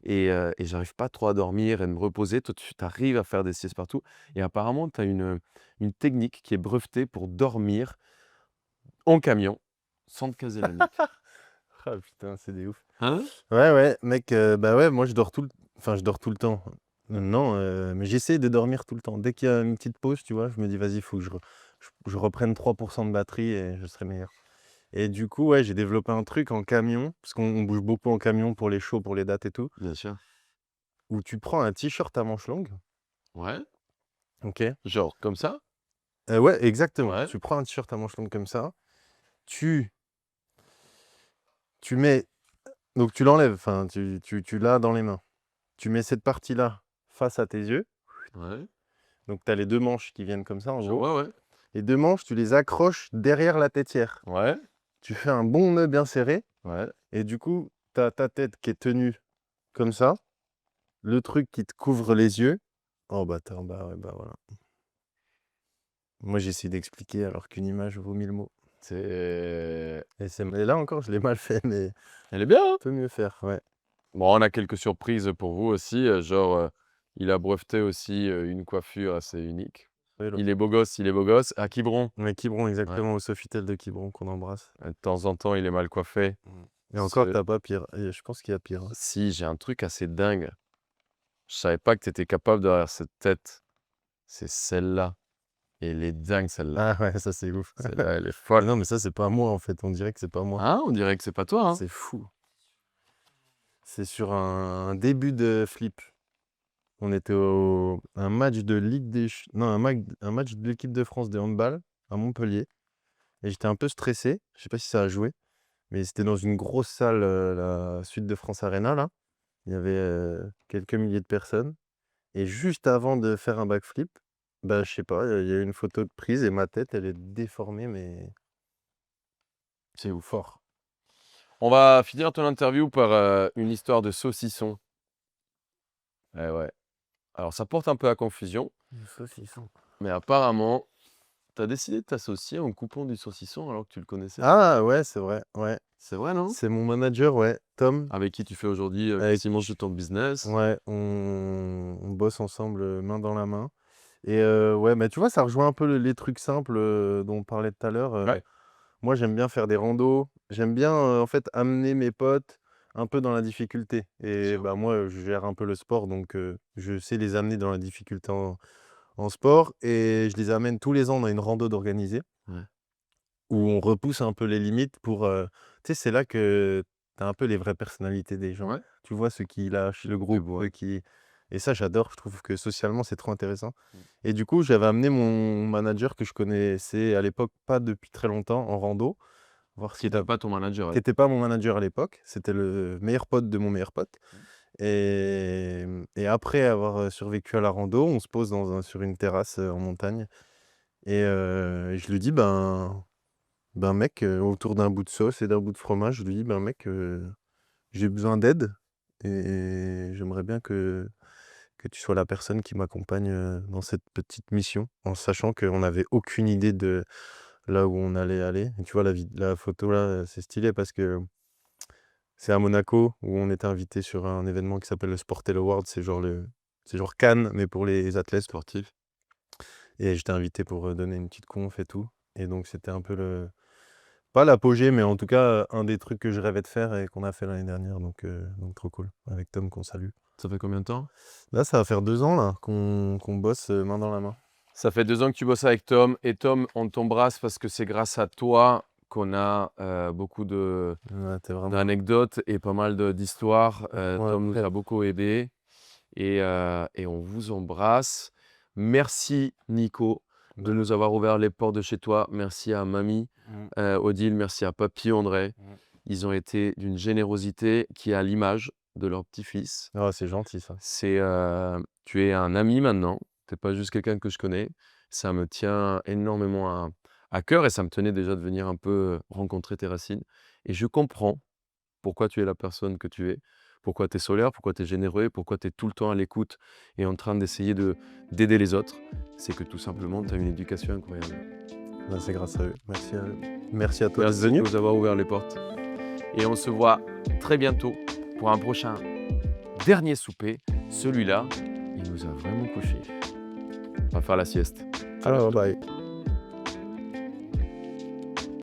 Et j'arrive pas trop à dormir et me reposer. Toi, tu arrives à faire des siestes partout. Et apparemment, tu as une technique qui est brevetée pour dormir en camion sans te caser la nuque.
Ah putain, c'est des ouf.
Hein?
Ouais, mec, bah ouais, moi je dors je dors tout le temps. Non, mais j'essaie de dormir tout le temps. Dès qu'il y a une petite pause, tu vois, je me dis: «Vas-y, il faut que je reprenne 3 de batterie et je serai meilleur». Et du coup, ouais, j'ai développé un truc en camion, parce qu'on bouge beaucoup en camion pour les shows, pour les dates et tout,
Bien sûr.
où tu prends un t-shirt à manches longues,
Ouais.
OK?
Genre comme ça?
Ouais, exactement.
Ouais.
Tu prends un t-shirt à manches longues comme ça, tu mets donc tu l'enlèves, enfin tu l'as dans les mains. Tu mets cette partie-là face à tes yeux,
Ouais.
donc tu as les 2 manches qui viennent comme ça en gros.
Ouais, ouais.
Les 2 manches, tu les accroches derrière la tétière.
Ouais.
Tu fais un bon nœud bien serré
Ouais.
et du coup, tu as ta tête qui est tenue comme ça, le truc qui te couvre les yeux. Oh bah ouais, bah voilà. Moi j'essaie d'expliquer alors qu'une image vaut 1000 mots.
C'est...
Et là encore, je l'ai mal fait, mais
Elle est bien, hein?
on peut mieux faire, ouais.
Bon, on a quelques surprises pour vous aussi. Il a breveté aussi une coiffure assez unique.
Ouais,
Il est beau gosse, il est beau gosse. À Quiberon.
Ouais, Quiberon, exactement, au Sofitel de Quiberon qu'on embrasse.
De temps en temps, il est mal coiffé.
Et encore,
Ce-
t'as pas pire. Et je pense qu'il y a pire, hein.
Si, j'ai un truc assez dingue. Je savais pas que tu étais capable derrière cette tête. C'est celle-là. Et elle est dingue, celle-là.
Ah ouais, ça c'est ouf.
Celle-là, elle est
Mais
folle.
non, mais ça c'est pas moi en fait. On dirait que c'est pas moi.
Hein, on dirait que c'est pas toi, hein?
C'est fou. C'est sur un début de flip. On était un match de Ligue des non, un match de l'équipe de France de handball à Montpellier. Et j'étais un peu stressé. Je sais pas si ça a joué, mais c'était dans une grosse salle, la Suite de France Arena là. Il y avait quelques milliers de personnes. Et juste avant de faire un backflip, bah je sais pas, il y a eu une photo de prise et ma tête elle est déformée, mais c'est ouf. Fort.
On va finir ton interview par une histoire de saucisson. Eh ouais. Alors, ça porte un peu à confusion, mais apparemment, tu as décidé de t'associer en coupant du saucisson alors que tu le connaissais.
Ah ouais, c'est vrai, ouais.
C'est vrai, non?
C'est mon manager, ouais, Tom.
Avec qui tu fais aujourd'hui
Avec-
quasiment tout ton business.
Ouais, on bosse ensemble main dans la main. Et ouais, mais tu vois, ça rejoint un peu les trucs simples dont on parlait tout à l'heure.
Ouais.
Moi, j'aime bien faire des randos. J'aime bien, en fait, amener mes potes un peu dans la difficulté. Et
Sûr.
bah, moi, je gère un peu le sport, donc je sais les amener dans la difficulté en sport. Et je les amène tous les ans dans une rando d'organiser,
Ouais.
où on repousse un peu les limites pour... tu sais, c'est là que tu as un peu les vraies personnalités des gens.
Ouais.
Tu vois ceux qui lâchent le groupe,
beau,
ceux qui... Et ça, j'adore. Je trouve que socialement, c'est trop intéressant.
Mm.
Et du coup, j'avais amené mon manager que je connaissais à l'époque pas depuis très longtemps en rando, voir
Qui
s'il
n'était pas ton manager.
qui
Ouais.
n'était pas mon manager à l'époque. C'était le meilleur pote de mon meilleur pote. Et après avoir survécu à la rando, on se pose sur une terrasse en montagne. Et je lui dis, ben mec, autour d'un bout de sauce et d'un bout de fromage, je lui dis, ben mec, j'ai besoin d'aide et j'aimerais bien que tu sois la personne qui m'accompagne dans cette petite mission, en sachant qu'on n'avait aucune idée de là où on allait aller. Et tu vois, la photo là, c'est stylé parce que c'est à Monaco où on était invité sur un événement qui s'appelle le Sportel Award. C'est genre Cannes, mais pour les athlètes sportifs. Et j'étais invité pour donner une petite conf et tout. Et donc, c'était un peu pas l'apogée, mais en tout cas, un des trucs que je rêvais de faire et qu'on a fait l'année dernière. Donc trop cool. Avec Tom, qu'on salue.
Ça fait combien de temps?
Là, ça va faire 2 ans là, qu'on bosse main dans la main.
Ça fait 2 ans que tu bosses avec Tom. Et Tom, on t'embrasse parce que c'est grâce à toi qu'on a beaucoup
Ouais, t'es vraiment...
d'anecdotes et pas mal d'histoires. Tom nous
ouais.
a beaucoup aidés. Et on vous embrasse. Merci Nico de nous avoir ouvert les portes de chez toi. Merci à Mamie, Odile, merci à Papy, André. Ils ont été d'une générosité qui est à l'image de leur petit-fils.
Oh, c'est gentil ça.
Tu es un ami maintenant, tu n'es pas juste quelqu'un que je connais. Ça me tient énormément à cœur et ça me tenait déjà de venir un peu rencontrer tes racines. Et je comprends pourquoi tu es la personne que tu es. Pourquoi tu es solaire, pourquoi tu es généreux, pourquoi tu es tout le temps à l'écoute et en train d'essayer d'aider les autres. C'est que tout simplement, tu as une éducation incroyable.
Ben, c'est grâce à eux. Merci à eux. Merci à toi
Merci
d'être venu.
de nous avoir ouvert les portes. Et on se voit très bientôt pour un prochain dernier souper. Celui-là, il nous a vraiment couché. On va faire la sieste.
Alors, bye.